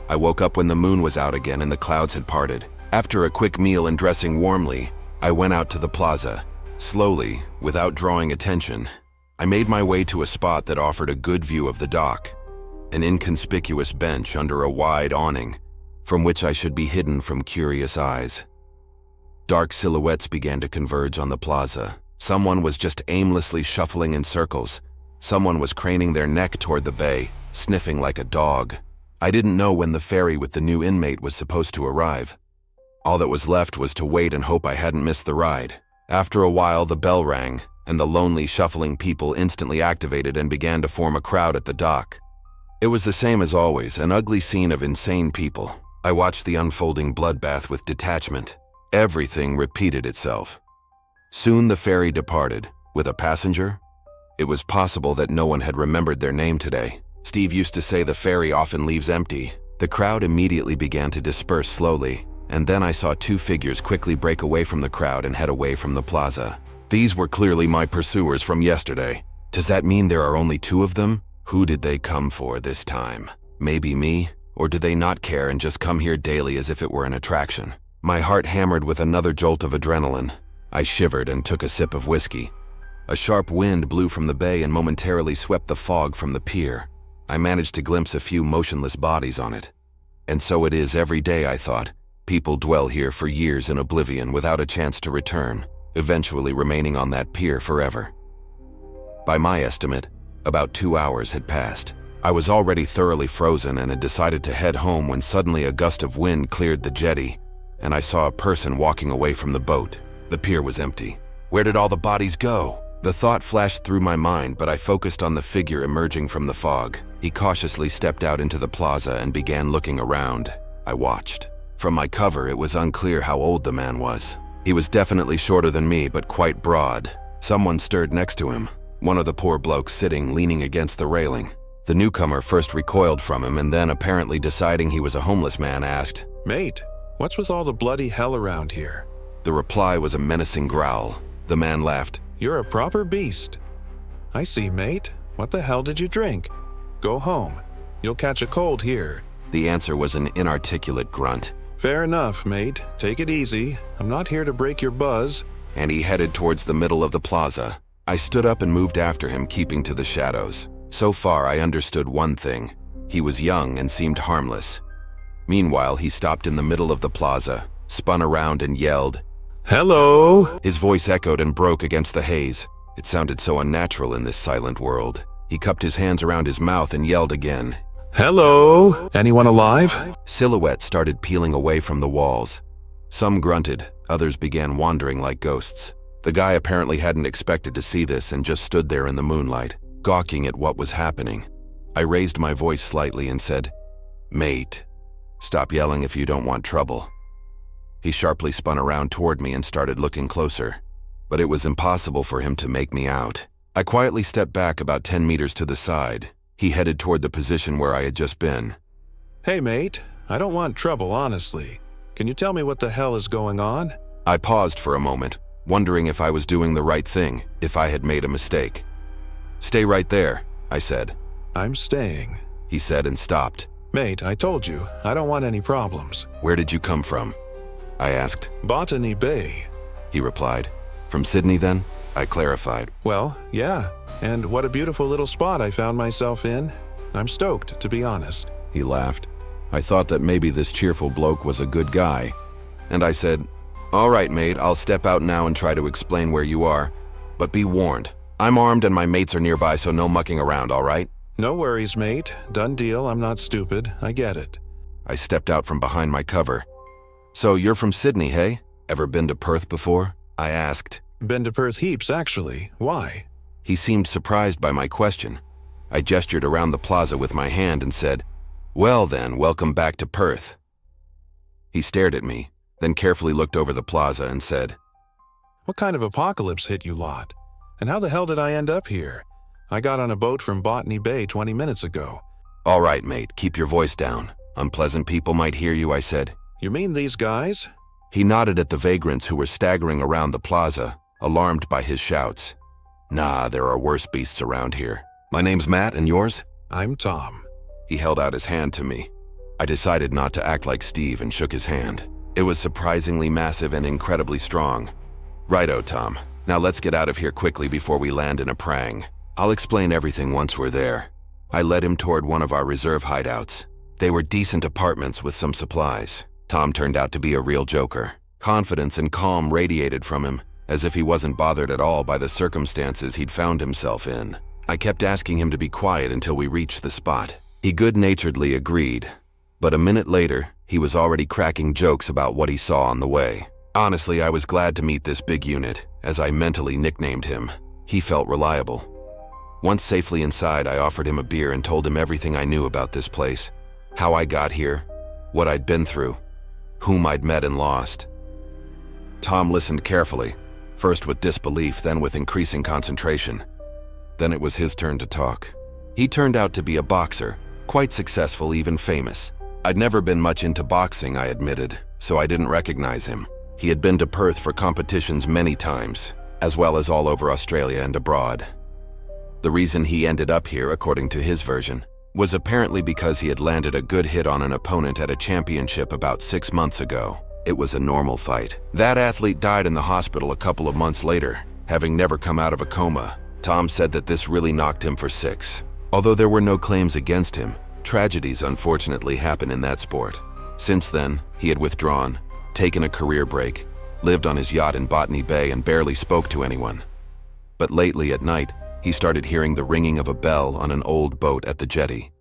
I woke up when the moon was out again and the clouds had parted. After a quick meal and dressing warmly, I went out to the plaza. Slowly, without drawing attention, I made my way to a spot that offered a good view of the dock. An inconspicuous bench under a wide awning, from which I should be hidden from curious eyes. Dark silhouettes began to converge on the plaza. Someone was just aimlessly shuffling in circles. Someone was craning their neck toward the bay, sniffing like a dog. I didn't know when the ferry with the new inmate was supposed to arrive. All that was left was to wait and hope I hadn't missed the ride. After a while, the bell rang, and the lonely, shuffling people instantly activated and began to form a crowd at the dock. It was the same as always, an ugly scene of insane people. I watched the unfolding bloodbath with detachment. Everything repeated itself. Soon the ferry departed. With a passenger? It was possible that no one had remembered their name today. Steve used to say the ferry often leaves empty. The crowd immediately began to disperse slowly, and then I saw two figures quickly break away from the crowd and head away from the plaza. These were clearly my pursuers from yesterday. Does that mean there are only two of them? Who did they come for this time? Maybe me? Or do they not care and just come here daily as if it were an attraction? My heart hammered with another jolt of adrenaline. I shivered and took a sip of whiskey. A sharp wind blew from the bay and momentarily swept the fog from the pier. I managed to glimpse a few motionless bodies on it. And so it is every day, I thought. People dwell here for years in oblivion without a chance to return, eventually remaining on that pier forever. By my estimate, about 2 hours had passed. I was already thoroughly frozen and had decided to head home when suddenly a gust of wind cleared the jetty, and I saw a person walking away from the boat. The pier was empty. Where did all the bodies go? The thought flashed through my mind, but I focused on the figure emerging from the fog. He cautiously stepped out into the plaza and began looking around. I watched. From my cover, it was unclear how old the man was. He was definitely shorter than me, but quite broad. Someone stirred next to him, one of the poor blokes sitting leaning against the railing. The newcomer first recoiled from him and then, apparently deciding he was a homeless man, asked, "Mate, what's with all the bloody hell around here?" The reply was a menacing growl. The man laughed. "You're a proper beast." "I see, mate. What the hell did you drink? Go home. You'll catch a cold here." The answer was an inarticulate grunt. "Fair enough, mate. Take it easy. I'm not here to break your buzz." And he headed towards the middle of the plaza. I stood up and moved after him, keeping to the shadows. So far, I understood one thing. He was young and seemed harmless. Meanwhile, he stopped in the middle of the plaza, spun around and yelled, "Hello!" His voice echoed and broke against the haze. It sounded so unnatural in this silent world. He cupped his hands around his mouth and yelled again, "Hello! Anyone alive?" Silhouettes started peeling away from the walls. Some grunted, others began wandering like ghosts. The guy apparently hadn't expected to see this and just stood there in the moonlight, gawking at what was happening. I raised my voice slightly and said, "Mate, stop yelling if you don't want trouble." He sharply spun around toward me and started looking closer, but it was impossible for him to make me out. I quietly stepped back about 10 meters to the side. He headed toward the position where I had just been. "Hey, mate. I don't want trouble, honestly. Can you tell me what the hell is going on?" I paused for a moment, wondering if I was doing the right thing, if I had made a mistake. "Stay right there," I said. "I'm staying," he said and stopped. "Mate, I told you, I don't want any problems." "Where did you come from?" I asked. "Botany Bay." He replied. "From Sydney then?" I clarified. "Well, yeah. And what a beautiful little spot I found myself in. I'm stoked, to be honest." He laughed. I thought that maybe this cheerful bloke was a good guy. And I said, "All right, mate, I'll step out now and try to explain where you are. But be warned, I'm armed and my mates are nearby, so no mucking around, all right?" "No worries, mate. Done deal. I'm not stupid. I get it." I stepped out from behind my cover. "So you're from Sydney, hey? Ever been to Perth before?" I asked. "Been to Perth heaps, actually. Why?" He seemed surprised by my question. I gestured around the plaza with my hand and said, "Well then, welcome back to Perth." He stared at me, then carefully looked over the plaza and said, "What kind of apocalypse hit you lot? And how the hell did I end up here? I got on a boat from Botany Bay 20 minutes ago." "All right, mate, keep your voice down. Unpleasant people might hear you," I said. "You mean these guys?" He nodded at the vagrants who were staggering around the plaza, alarmed by his shouts. "Nah, there are worse beasts around here. My name's Matt, and yours?" "I'm Tom." He held out his hand to me. I decided not to act like Steve and shook his hand. It was surprisingly massive and incredibly strong. "Righto, Tom. Now let's get out of here quickly before we land in a prang. I'll explain everything once we're there." I led him toward one of our reserve hideouts. They were decent apartments with some supplies. Tom turned out to be a real joker. Confidence and calm radiated from him, as if he wasn't bothered at all by the circumstances he'd found himself in. I kept asking him to be quiet until we reached the spot. He good-naturedly agreed, but a minute later, he was already cracking jokes about what he saw on the way. Honestly, I was glad to meet this big unit, as I mentally nicknamed him. He felt reliable. Once safely inside, I offered him a beer and told him everything I knew about this place, how I got here, what I'd been through, whom I'd met and lost. Tom listened carefully, first with disbelief, then with increasing concentration. Then it was his turn to talk. He turned out to be a boxer, quite successful, even famous. I'd never been much into boxing, I admitted, so I didn't recognize him. He had been to Perth for competitions many times, as well as all over Australia and abroad. The reason he ended up here, according to his version, was apparently because he had landed a good hit on an opponent at a championship about 6 months ago. It was a normal fight. That athlete died in the hospital a couple of months later, having never come out of a coma. Tom said that this really knocked him for six. Although there were no claims against him, tragedies unfortunately happen in that sport. Since then, he had withdrawn, taken a career break, lived on his yacht in Botany Bay and barely spoke to anyone. But lately at night, he started hearing the ringing of a bell on an old boat at the jetty.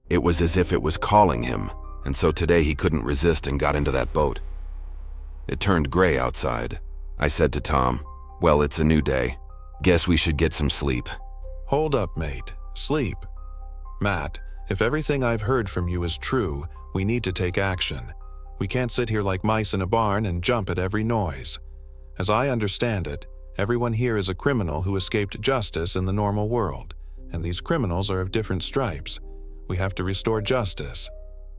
It was as if it was calling him, and so today he couldn't resist and got into that boat. It turned gray outside. I said to Tom, "Well, it's a new day. Guess we should get some sleep." Hold up, mate. Sleep. Matt, if everything I've heard from you is true, we need to take action. We can't sit here like mice in a barn and jump at every noise. As I understand it, everyone here is a criminal who escaped justice in the normal world, and these criminals are of different stripes. We have to restore justice.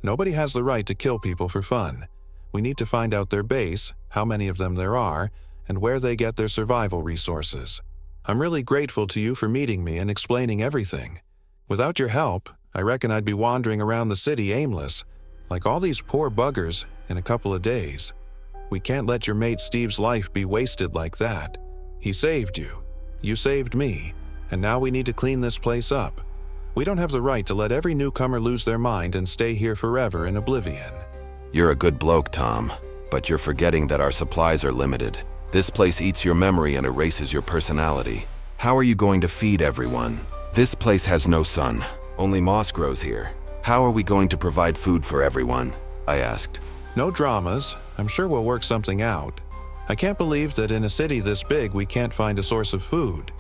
Nobody has the right to kill people for fun. We need to find out their base, how many of them there are, and where they get their survival resources. I'm really grateful to you for meeting me and explaining everything. Without your help, I reckon I'd be wandering around the city aimless, like all these poor buggers, in a couple of days. We can't let your mate Steve's life be wasted like that. He saved you. You saved me. And now we need to clean this place up. We don't have the right to let every newcomer lose their mind and stay here forever in oblivion. You're a good bloke, Tom, but you're forgetting that our supplies are limited. This place eats your memory and erases your personality. How are you going to feed everyone? This place has no sun. Only moss grows here. How are we going to provide food for everyone? I asked. No dramas. I'm sure we'll work something out. I can't believe that in a city this big we can't find a source of food.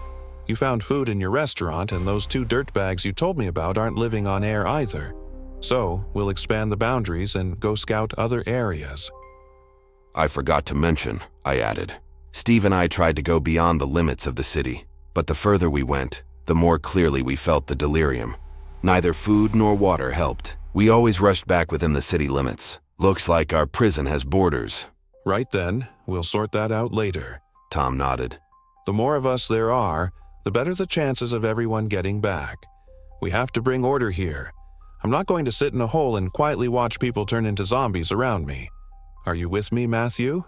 You found food in your restaurant, and those two dirtbags you told me about aren't living on air either. So, we'll expand the boundaries and go scout other areas. I forgot to mention, I added. Steve and I tried to go beyond the limits of the city, but the further we went, the more clearly we felt the delirium. Neither food nor water helped. We always rushed back within the city limits. Looks like our prison has borders. Right then, we'll sort that out later. Tom nodded. The more of us there are, the better the chances of everyone getting back. We have to bring order here. I'm not going to sit in a hole and quietly watch people turn into zombies around me. Are you with me, Matthew?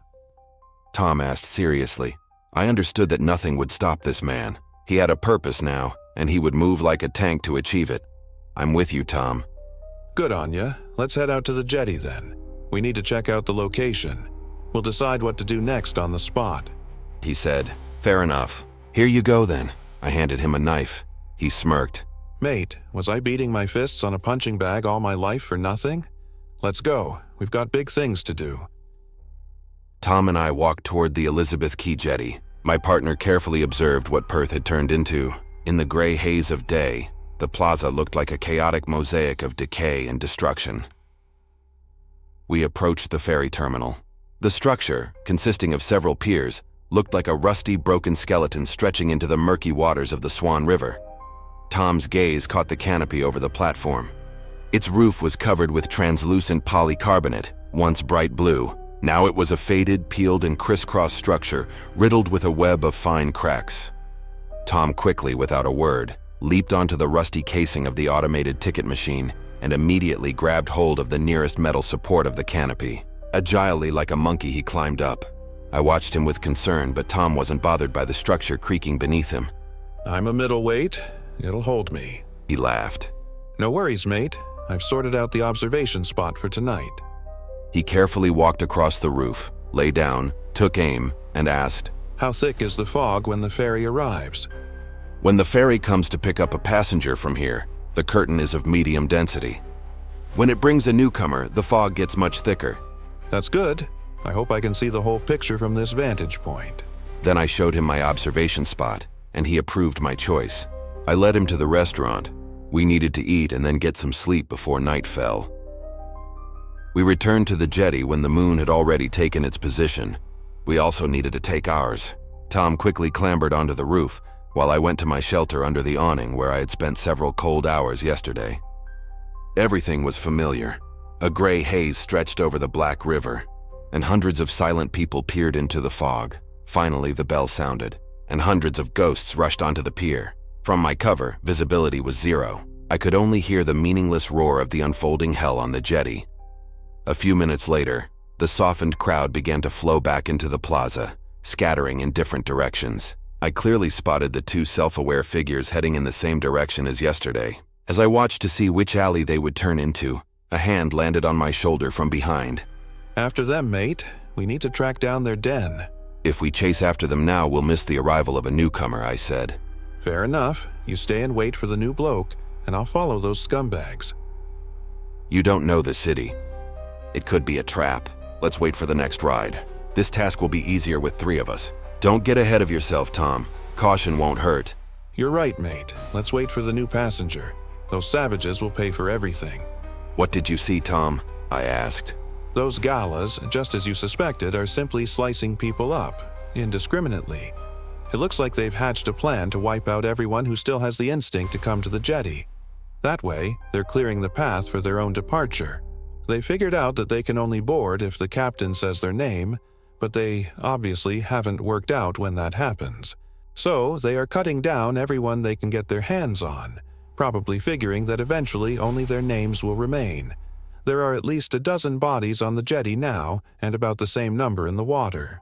Tom asked seriously. I understood that nothing would stop this man. He had a purpose now, and he would move like a tank to achieve it. I'm with you, Tom. Good on ya. Let's head out to the jetty then. We need to check out the location. We'll decide what to do next on the spot. He said. Fair enough. Here you go then. I handed him a knife. He smirked. Mate, was I beating my fists on a punching bag all my life for nothing? Let's go. We've got big things to do. Tom and I walked toward the Elizabeth Quay jetty. My partner carefully observed what Perth had turned into. In the gray haze of day, the plaza looked like a chaotic mosaic of decay and destruction. We approached the ferry terminal. The structure, consisting of several piers, looked like a rusty, broken skeleton stretching into the murky waters of the Swan River. Tom's gaze caught the canopy over the platform. Its roof was covered with translucent polycarbonate, once bright blue. Now it was a faded, peeled, and crisscrossed structure riddled with a web of fine cracks. Tom quickly, without a word, leaped onto the rusty casing of the automated ticket machine and immediately grabbed hold of the nearest metal support of the canopy. Agilely like a monkey, he climbed up. I watched him with concern, but Tom wasn't bothered by the structure creaking beneath him. I'm a middleweight. It'll hold me. He laughed. No worries, mate. I've sorted out the observation spot for tonight. He carefully walked across the roof, lay down, took aim, and asked, How thick is the fog when the ferry arrives? When the ferry comes to pick up a passenger from here, the curtain is of medium density. When it brings a newcomer, the fog gets much thicker. That's good. I hope I can see the whole picture from this vantage point. Then I showed him my observation spot, and he approved my choice. I led him to the restaurant. We needed to eat and then get some sleep before night fell. We returned to the jetty when the moon had already taken its position. We also needed to take ours. Tom quickly clambered onto the roof, while I went to my shelter under the awning where I had spent several cold hours yesterday. Everything was familiar. A gray haze stretched over the black river, and hundreds of silent people peered into the fog. Finally, the bell sounded, and hundreds of ghosts rushed onto the pier. From my cover, visibility was zero. I could only hear the meaningless roar of the unfolding hell on the jetty. A few minutes later, the softened crowd began to flow back into the plaza, scattering in different directions. I clearly spotted the two self-aware figures heading in the same direction as yesterday. As I watched to see which alley they would turn into, a hand landed on my shoulder from behind. After them, mate. We need to track down their den. If we chase after them now, we'll miss the arrival of a newcomer, I said. Fair enough. You stay and wait for the new bloke, and I'll follow those scumbags. You don't know the city. It could be a trap. Let's wait for the next ride. This task will be easier with three of us. Don't get ahead of yourself, Tom. Caution won't hurt. You're right, mate. Let's wait for the new passenger. Those savages will pay for everything. What did you see, Tom? I asked. Those galas, just as you suspected, are simply slicing people up, indiscriminately. It looks like they've hatched a plan to wipe out everyone who still has the instinct to come to the jetty. That way, they're clearing the path for their own departure. They figured out that they can only board if the captain says their name, but they obviously haven't worked out when that happens. So they are cutting down everyone they can get their hands on, probably figuring that eventually only their names will remain. There are at least a dozen bodies on the jetty now, and about the same number in the water.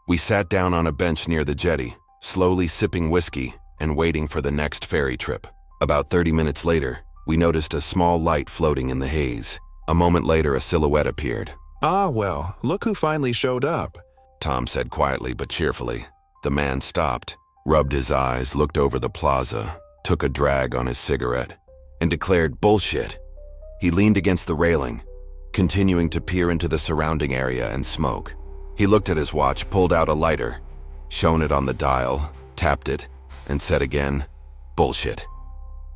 We sat down on a bench near the jetty, slowly sipping whiskey and waiting for the next ferry trip. About 30 minutes later, we noticed a small light floating in the haze. A moment later, a silhouette appeared. Ah, well, look who finally showed up, Tom said quietly but cheerfully. The man stopped, rubbed his eyes, looked over the plaza, took a drag on his cigarette, and declared bullshit. He leaned against the railing, continuing to peer into the surrounding area and smoke. He looked at his watch, pulled out a lighter, shone it on the dial, tapped it, and said again, bullshit.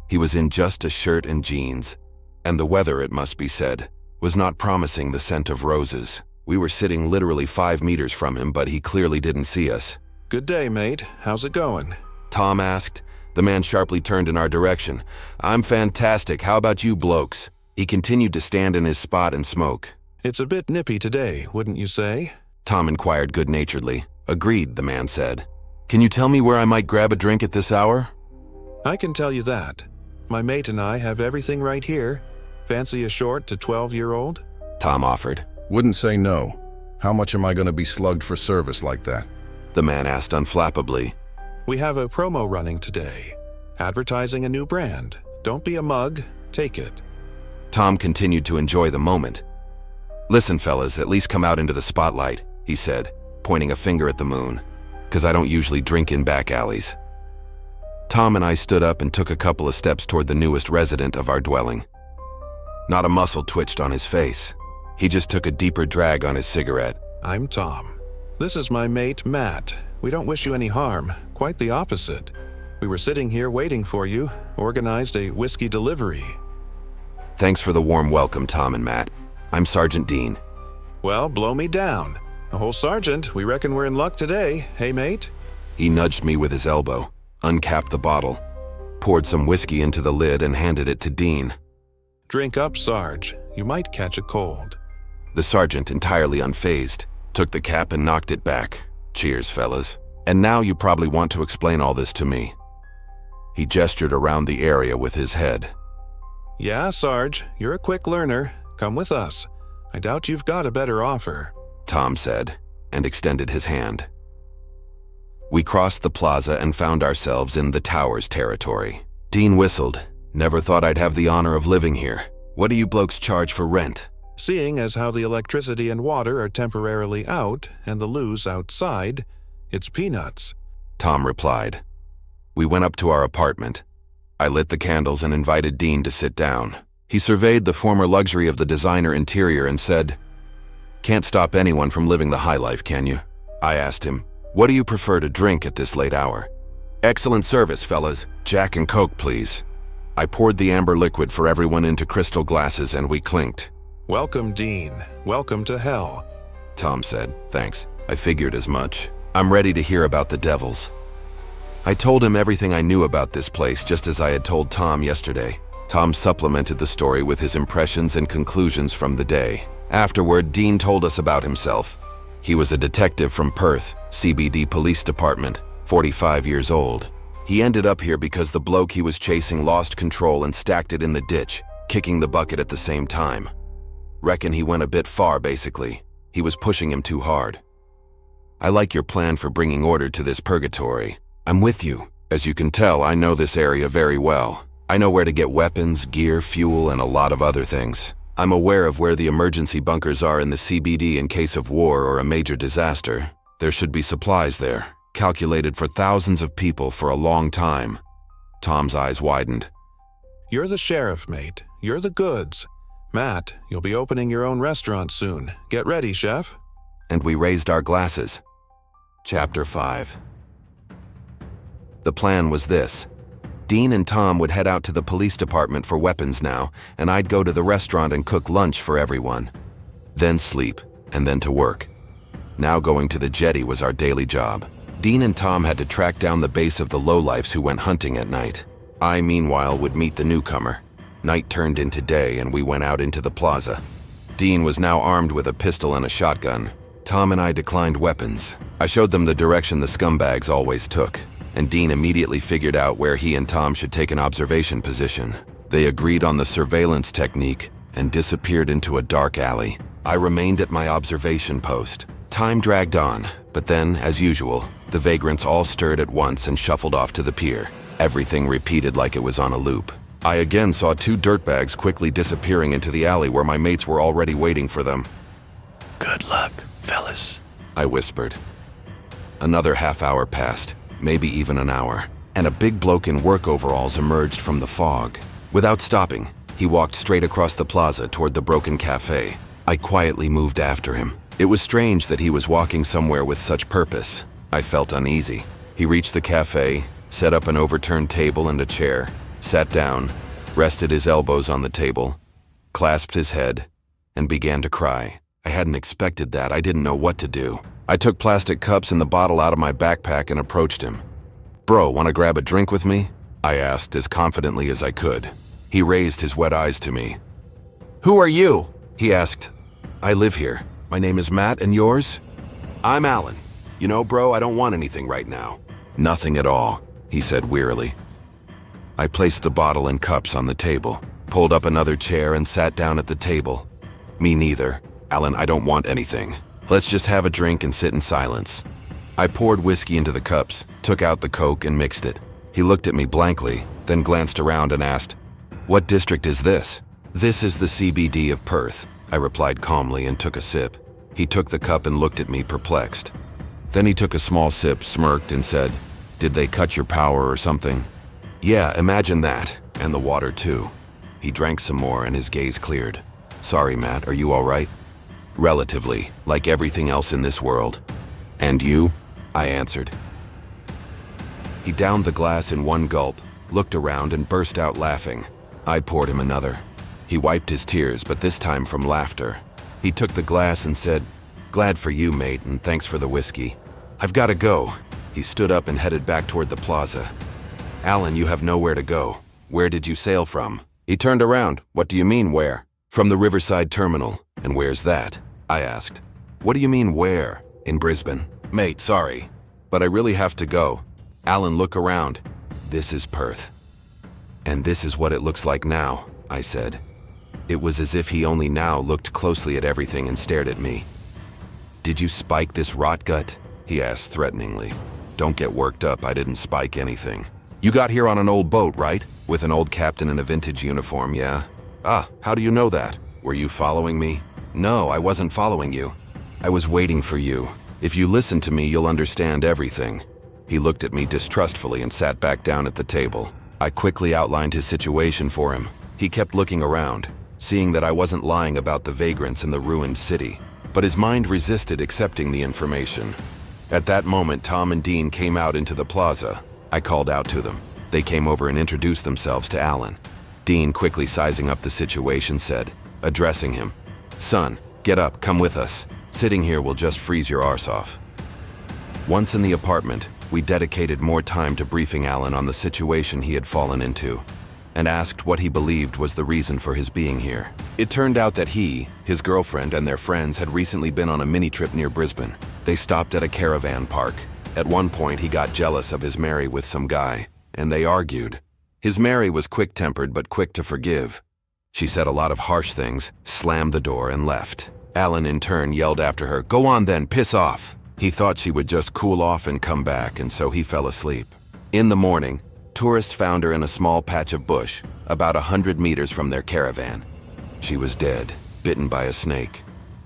He was in just a shirt and jeans, and the weather, it must be said, was not promising the scent of roses. We were sitting literally 5 meters from him, but he clearly didn't see us. Good day, mate. How's it going? Tom asked. The man sharply turned in our direction. I'm fantastic. How about you blokes? He continued to stand in his spot and smoke. It's a bit nippy today, wouldn't you say? Tom inquired good-naturedly. Agreed, the man said. Can you tell me where I might grab a drink at this hour? I can tell you that. My mate and I have everything right here. Fancy a short to 12-year-old? Tom offered. Wouldn't say no. How much am I going to be slugged for service like that? The man asked unflappably. We have a promo running today. Advertising a new brand. Don't be a mug. Take it. Tom continued to enjoy the moment. Listen, fellas, at least come out into the spotlight, he said, pointing a finger at the moon, because I don't usually drink in back alleys. Tom and I stood up and took a couple of steps toward the newest resident of our dwelling. Not a muscle twitched on his face. He just took a deeper drag on his cigarette. I'm Tom. This is my mate, Matt. We don't wish you any harm. Quite the opposite. We were sitting here waiting for you, organized a whiskey delivery. Thanks for the warm welcome, Tom and Matt. I'm Sergeant Dean. Well, blow me down. A whole sergeant. We reckon we're in luck today. Hey, mate? He nudged me with his elbow, uncapped the bottle, poured some whiskey into the lid and handed it to Dean. Drink up, Sarge. You might catch a cold. The sergeant, entirely unfazed, took the cap and knocked it back. Cheers, fellas. And now you probably want to explain all this to me. He gestured around the area with his head. Yeah, Sarge, you're a quick learner. Come with us. I doubt you've got a better offer, Tom said, and extended his hand. We crossed the plaza and found ourselves in the Towers territory. Dean whistled. Never thought I'd have the honor of living here. What do you blokes charge for rent? Seeing as how the electricity and water are temporarily out and the loos outside, it's peanuts, Tom replied. We went up to our apartment. I lit the candles and invited Dean to sit down. He surveyed the former luxury of the designer interior and said, "Can't stop anyone from living the high life, can you?" I asked him, "What do you prefer to drink at this late hour?" "Excellent service, fellas. Jack and Coke, please." I poured the amber liquid for everyone into crystal glasses and we clinked. Welcome, Dean. Welcome to hell, Tom said. Thanks. I figured as much. I'm ready to hear about the devils. I told him everything I knew about this place, just as I had told Tom yesterday. Tom supplemented the story with his impressions and conclusions from the day. Afterward, Dean told us about himself. He was a detective from Perth, CBD Police Department, 45 years old. He ended up here because the bloke he was chasing lost control and stacked it in the ditch, kicking the bucket at the same time. Reckon he went a bit far, basically. He was pushing him too hard. I like your plan for bringing order to this purgatory. I'm with you. As you can tell, I know this area very well. I know where to get weapons, gear, fuel, and a lot of other things. I'm aware of where the emergency bunkers are in the CBD in case of war or a major disaster. There should be supplies there, calculated for thousands of people for a long time. Tom's eyes widened. You're the sheriff, mate. You're the goods. Matt, you'll be opening your own restaurant soon. Get ready, chef. And we raised our glasses. Chapter 5. The plan was this. Dean and Tom would head out to the police department for weapons now, and I'd go to the restaurant and cook lunch for everyone. Then sleep, and then to work. Now going to the jetty was our daily job. Dean and Tom had to track down the base of the lowlifes who went hunting at night. I, meanwhile, would meet the newcomer. Night turned into day, and we went out into the plaza. Dean was now armed with a pistol and a shotgun. Tom and I declined weapons. I showed them the direction the scumbags always took, and Dean immediately figured out where he and Tom should take an observation position. They agreed on the surveillance technique and disappeared into a dark alley. I remained at my observation post. Time dragged on, but then, as usual, the vagrants all stirred at once and shuffled off to the pier. Everything repeated like it was on a loop. I again saw two dirtbags quickly disappearing into the alley where my mates were already waiting for them. "Good luck, fellas," I whispered. Another half hour passed, maybe even an hour, and a big bloke in work overalls emerged from the fog. Without stopping, he walked straight across the plaza toward the broken cafe. I quietly moved after him. It was strange that he was walking somewhere with such purpose. I felt uneasy. He reached the cafe, set up an overturned table and a chair, sat down, rested his elbows on the table, clasped his head, and began to cry. I hadn't expected that. I didn't know what to do. I took plastic cups and the bottle out of my backpack and approached him. "Bro, want to grab a drink with me?" I asked as confidently as I could. He raised his wet eyes to me. "Who are you?" he asked. "I live here. My name is Matt, and yours?" "I'm Alan. You know, bro, I don't want anything right now." "Nothing at all," he said wearily. I placed the bottle and cups on the table, pulled up another chair and sat down at the table. "Me neither. Alan, I don't want anything. Let's just have a drink and sit in silence." I poured whiskey into the cups, took out the Coke and mixed it. He looked at me blankly, then glanced around and asked, "What district is this?" "This is the CBD of Perth," I replied calmly and took a sip. He took the cup and looked at me perplexed. Then he took a small sip, smirked and said, "Did they cut your power or something?" "Yeah, imagine that. And the water too." He drank some more and his gaze cleared. "Sorry, Matt, are you all right?" "Relatively, like everything else in this world." "And you?" I answered. He downed the glass in one gulp, looked around and burst out laughing. I poured him another. He wiped his tears, but this time from laughter. He took the glass and said, "Glad for you, mate, and thanks for the whiskey. I've got to go." He stood up and headed back toward the plaza. "Alan, you have nowhere to go. Where did you sail from?" He turned around. "What do you mean, where?" "From the Riverside Terminal." "And where's that?" I asked. "What do you mean, where?" "In Brisbane." "Mate, sorry, but I really have to go." "Alan, look around. This is Perth. And this is what it looks like now." I said. It was as if he only now looked closely at everything and stared at me. Did you spike this rotgut? He asked threateningly. Don't get worked up, I didn't spike anything. You got here on an old boat, right? With an old captain in a vintage uniform, yeah? Ah, how do you know that? Were you following me? No, I wasn't following you. I was waiting for you. If you listen to me, you'll understand everything. He looked at me distrustfully and sat back down at the table. I quickly outlined his situation for him. He kept looking around, seeing that I wasn't lying about the vagrants in the ruined city. But his mind resisted accepting the information. At that moment, Tom and Dean came out into the plaza. I called out to them. They came over and introduced themselves to Alan. Dean, quickly sizing up the situation, said, addressing him, "Son, get up, come with us. Sitting here will just freeze your arse off." Once in the apartment, we dedicated more time to briefing Alan on the situation he had fallen into, and asked what he believed was the reason for his being here. It turned out that he, his girlfriend, and their friends had recently been on a mini-trip near Brisbane. They stopped at a caravan park. At one point, he got jealous of his Mary with some guy, and they argued. His Mary was quick-tempered but quick to forgive. She said a lot of harsh things, slammed the door, and left. Alan, in turn, yelled after her, "Go on then, piss off!" He thought she would just cool off and come back, and so he fell asleep. In the morning, tourists found her in a small patch of bush, about 100 meters from their caravan. She was dead, bitten by a snake.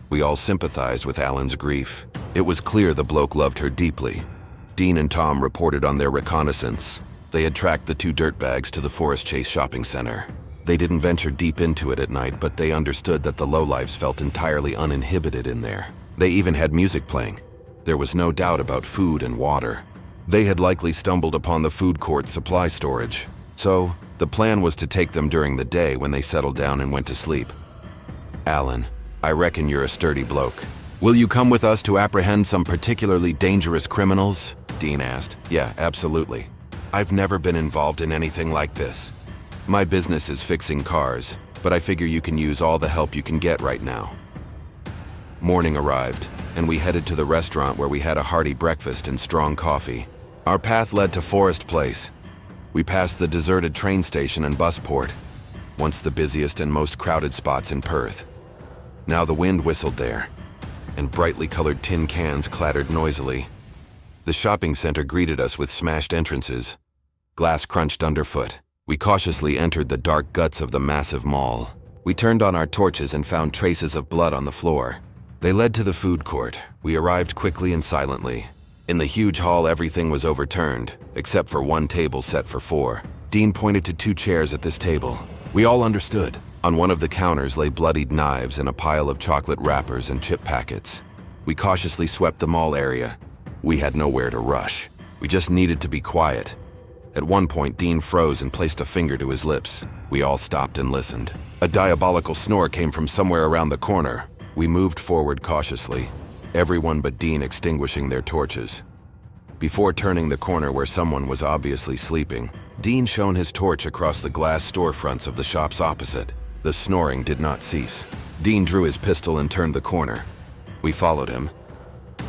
We all sympathized with Alan's grief. It was clear the bloke loved her deeply. Dean and Tom reported on their reconnaissance. They had tracked the two dirtbags to the Forest Chase shopping center. They didn't venture deep into it at night, but they understood that the lowlifes felt entirely uninhibited in there. They even had music playing. There was no doubt about food and water. They had likely stumbled upon the food court supply storage. So, the plan was to take them during the day when they settled down and went to sleep. "Alan, I reckon you're a sturdy bloke. Will you come with us to apprehend some particularly dangerous criminals?" Dean asked. "Yeah, absolutely. I've never been involved in anything like this. My business is fixing cars, but I figure you can use all the help you can get right now." Morning arrived, and we headed to the restaurant where we had a hearty breakfast and strong coffee. Our path led to Forest Place. We passed the deserted train station and busport, once the busiest and most crowded spots in Perth. Now the wind whistled there, and brightly colored tin cans clattered noisily. The shopping center greeted us with smashed entrances. Glass crunched underfoot. We cautiously entered the dark guts of the massive mall. We turned on our torches and found traces of blood on the floor. They led to the food court. We arrived quickly and silently. In the huge hall, everything was overturned, except for one table set for 4. Dean pointed to 2 chairs at this table. We all understood. On one of the counters lay bloodied knives and a pile of chocolate wrappers and chip packets. We cautiously swept the mall area. We had nowhere to rush. We just needed to be quiet. At one point, Dean froze and placed a finger to his lips. We all stopped and listened. A diabolical snore came from somewhere around the corner. We moved forward cautiously, everyone but Dean extinguishing their torches. Before turning the corner where someone was obviously sleeping, Dean shone his torch across the glass storefronts of the shops opposite. The snoring did not cease. Dean drew his pistol and turned the corner. We followed him.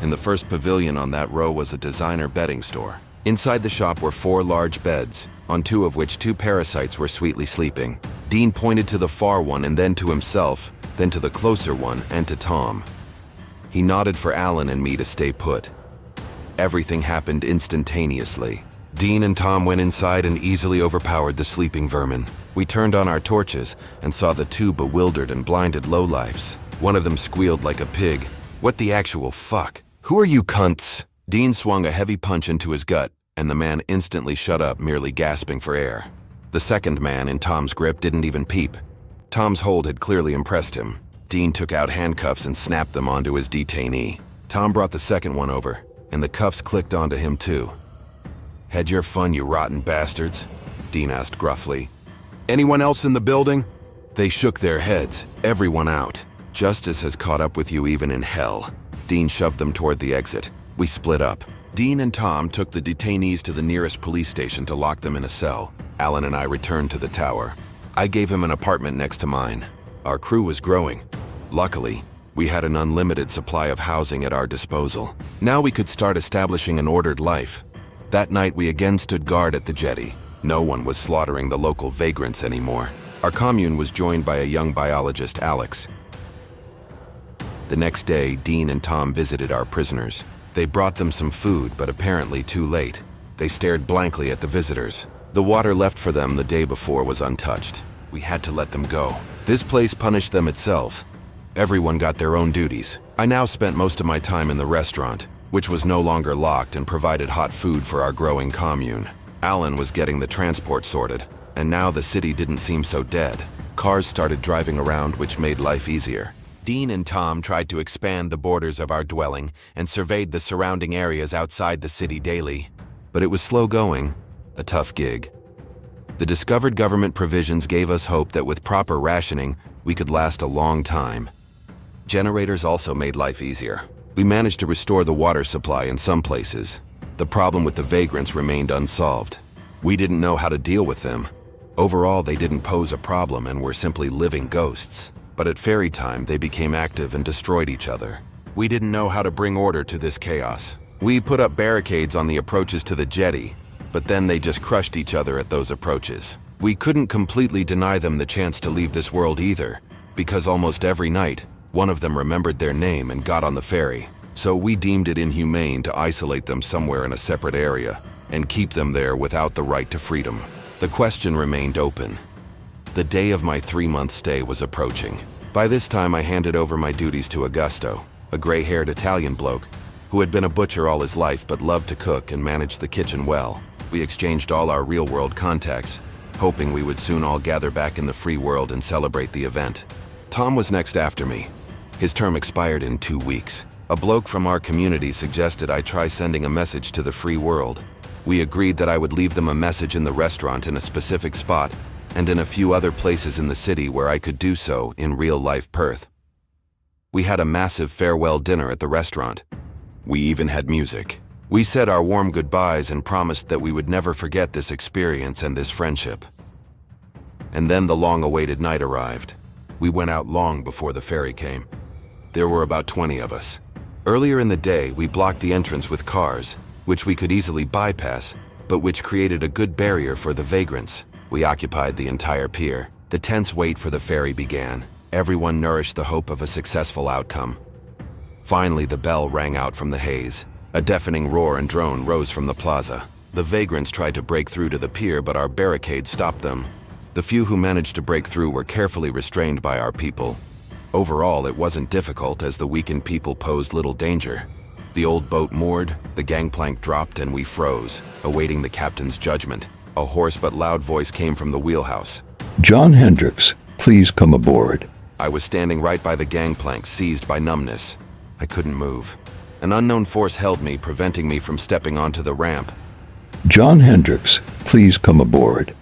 In the first pavilion on that row was a designer bedding store. Inside the shop were 4 large beds, on 2 of which 2 parasites were sweetly sleeping. Dean pointed to the far one and then to himself, then to the closer one and to Tom. He nodded for Alan and me to stay put. Everything happened instantaneously. Dean and Tom went inside and easily overpowered the sleeping vermin. We turned on our torches and saw the 2 bewildered and blinded lowlifes. One of them squealed like a pig. "What the actual fuck? Who are you cunts?" Dean swung a heavy punch into his gut, and the man instantly shut up, merely gasping for air. The second man in Tom's grip didn't even peep. Tom's hold had clearly impressed him. Dean took out handcuffs and snapped them onto his detainee. Tom brought the second one over, and the cuffs clicked onto him too. "Had your fun, you rotten bastards?" Dean asked gruffly. "Anyone else in the building?" They shook their heads, everyone out. "Justice has caught up with you even in hell." Dean shoved them toward the exit. We split up. Dean and Tom took the detainees to the nearest police station to lock them in a cell. Alan and I returned to the tower. I gave him an apartment next to mine. Our crew was growing. Luckily, we had an unlimited supply of housing at our disposal. Now we could start establishing an ordered life. That night we again stood guard at the jetty. No one was slaughtering the local vagrants anymore. Our commune was joined by a young biologist, Alex. The next day, Dean and Tom visited our prisoners. They brought them some food, but apparently too late. They stared blankly at the visitors. The water left for them the day before was untouched. We had to let them go. This place punished them itself. Everyone got their own duties. I now spent most of my time in the restaurant, which was no longer locked and provided hot food for our growing commune. Alan was getting the transport sorted, and now the city didn't seem so dead. Cars started driving around, which made life easier. Dean and Tom tried to expand the borders of our dwelling and surveyed the surrounding areas outside the city daily. But it was slow going, a tough gig. The discovered government provisions gave us hope that with proper rationing, we could last a long time. Generators also made life easier. We managed to restore the water supply in some places. The problem with the vagrants remained unsolved. We didn't know how to deal with them. Overall, they didn't pose a problem and were simply living ghosts. But at Ferry time, they became active and destroyed each other. We didn't know how to bring order to this chaos. We put up barricades on the approaches to the jetty, but then they just crushed each other at those approaches. We couldn't completely deny them the chance to leave this world either, because almost every night, one of them remembered their name and got on the ferry. So we deemed it inhumane to isolate them somewhere in a separate area and keep them there without the right to freedom. The question remained open. The day of my 3-month stay was approaching. By this time, I handed over my duties to Augusto, a gray-haired Italian bloke who had been a butcher all his life but loved to cook and manage the kitchen well. We exchanged all our real-world contacts, hoping we would soon all gather back in the free world and celebrate the event. Tom was next after me. His term expired in 2 weeks. A bloke from our community suggested I try sending a message to the free world. We agreed that I would leave them a message in the restaurant in a specific spot and in a few other places in the city where I could do so in real-life Perth. We had a massive farewell dinner at the restaurant. We even had music. We said our warm goodbyes and promised that we would never forget this experience and this friendship. And then the long-awaited night arrived. We went out long before the ferry came. There were about 20 of us. Earlier in the day, we blocked the entrance with cars, which we could easily bypass, but which created a good barrier for the vagrants. We occupied the entire pier. The tense wait for the ferry began. Everyone nourished the hope of a successful outcome. Finally, the bell rang out from the haze. A deafening roar and drone rose from the plaza. The vagrants tried to break through to the pier, but our barricade stopped them. The few who managed to break through were carefully restrained by our people. Overall, it wasn't difficult as the weakened people posed little danger. The old boat moored, the gangplank dropped, and we froze, awaiting the captain's judgment. A hoarse but loud voice came from the wheelhouse. John Hendricks, please come aboard. I was standing right by the gangplank, seized by numbness. I couldn't move. An unknown force held me, preventing me from stepping onto the ramp. John Hendricks, please come aboard.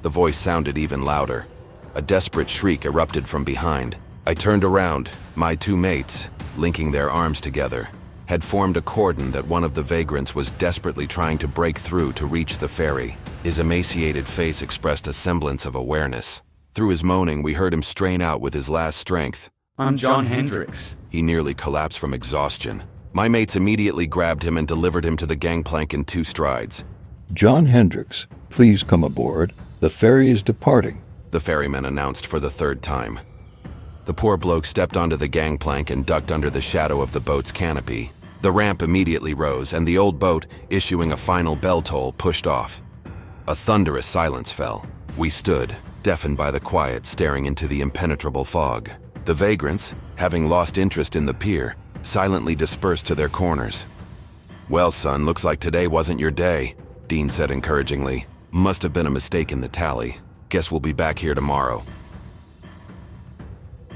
The voice sounded even louder. A desperate shriek erupted from behind. I turned around. My 2 mates, linking their arms together, had formed a cordon that one of the vagrants was desperately trying to break through to reach the ferry. His emaciated face expressed a semblance of awareness. Through his moaning, we heard him strain out with his last strength. I'm John Hendricks. He nearly collapsed from exhaustion. My mates immediately grabbed him and delivered him to the gangplank in 2 strides. John Hendricks, please come aboard. The ferry is departing. The ferryman announced for the 3rd time. The poor bloke stepped onto the gangplank and ducked under the shadow of the boat's canopy. The ramp immediately rose, and the old boat, issuing a final bell toll, pushed off. A thunderous silence fell. We stood, deafened by the quiet, staring into the impenetrable fog. The vagrants, having lost interest in the pier, silently dispersed to their corners. "Well, son, looks like today wasn't your day," Dean said encouragingly. "Must have been a mistake in the tally. Guess we'll be back here tomorrow."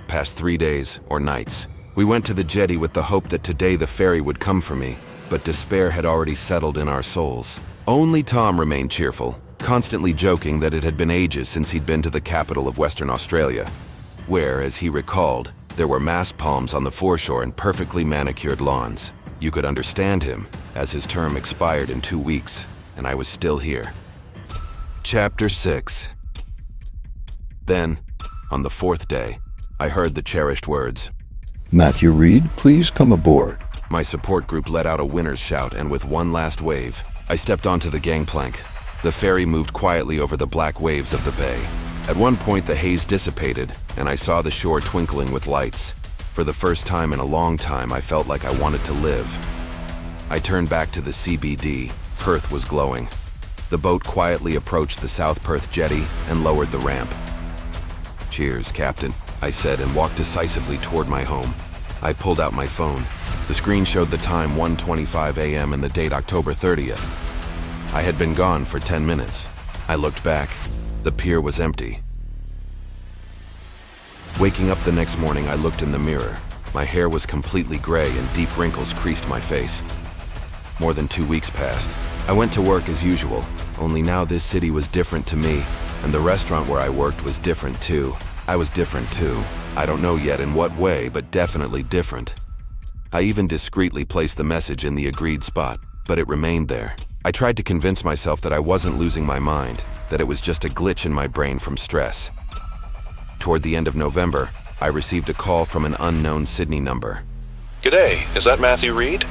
Past 3 days, or nights. We went to the jetty with the hope that today the ferry would come for me, but despair had already settled in our souls. Only Tom remained cheerful, constantly joking that it had been ages since he'd been to the capital of Western Australia, where, as he recalled, there were mass palms on the foreshore and perfectly manicured lawns. You could understand him, as his term expired in 2 weeks, and I was still here. Chapter 6. Then, on the 4th day, I heard the cherished words. Matthew Reed, please come aboard. My support group let out a winner's shout, and with one last wave, I stepped onto the gangplank. The ferry moved quietly over the black waves of the bay. At one point, the haze dissipated, and I saw the shore twinkling with lights. For the first time in a long time, I felt like I wanted to live. I turned back to the CBD. Perth was glowing. The boat quietly approached the South Perth jetty and lowered the ramp. "Cheers, Captain," I said and walked decisively toward my home. I pulled out my phone. The screen showed the time 1:25 a.m. and the date October 30th. I had been gone for 10 minutes. I looked back. The pier was empty. Waking up the next morning, I looked in the mirror. My hair was completely gray and deep wrinkles creased my face. More than 2 weeks passed. I went to work as usual, only now this city was different to me, and the restaurant where I worked was different too. I was different too. I don't know yet in what way, but definitely different. I even discreetly placed the message in the agreed spot, but it remained there. I tried to convince myself that I wasn't losing my mind, that it was just a glitch in my brain from stress. Toward the end of November, I received a call from an unknown Sydney number. G'day, is that Matthew Reed?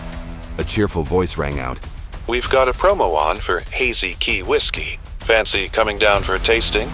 A cheerful voice rang out. We've got a promo on for Hazy Key Whiskey. Fancy coming down for a tasting?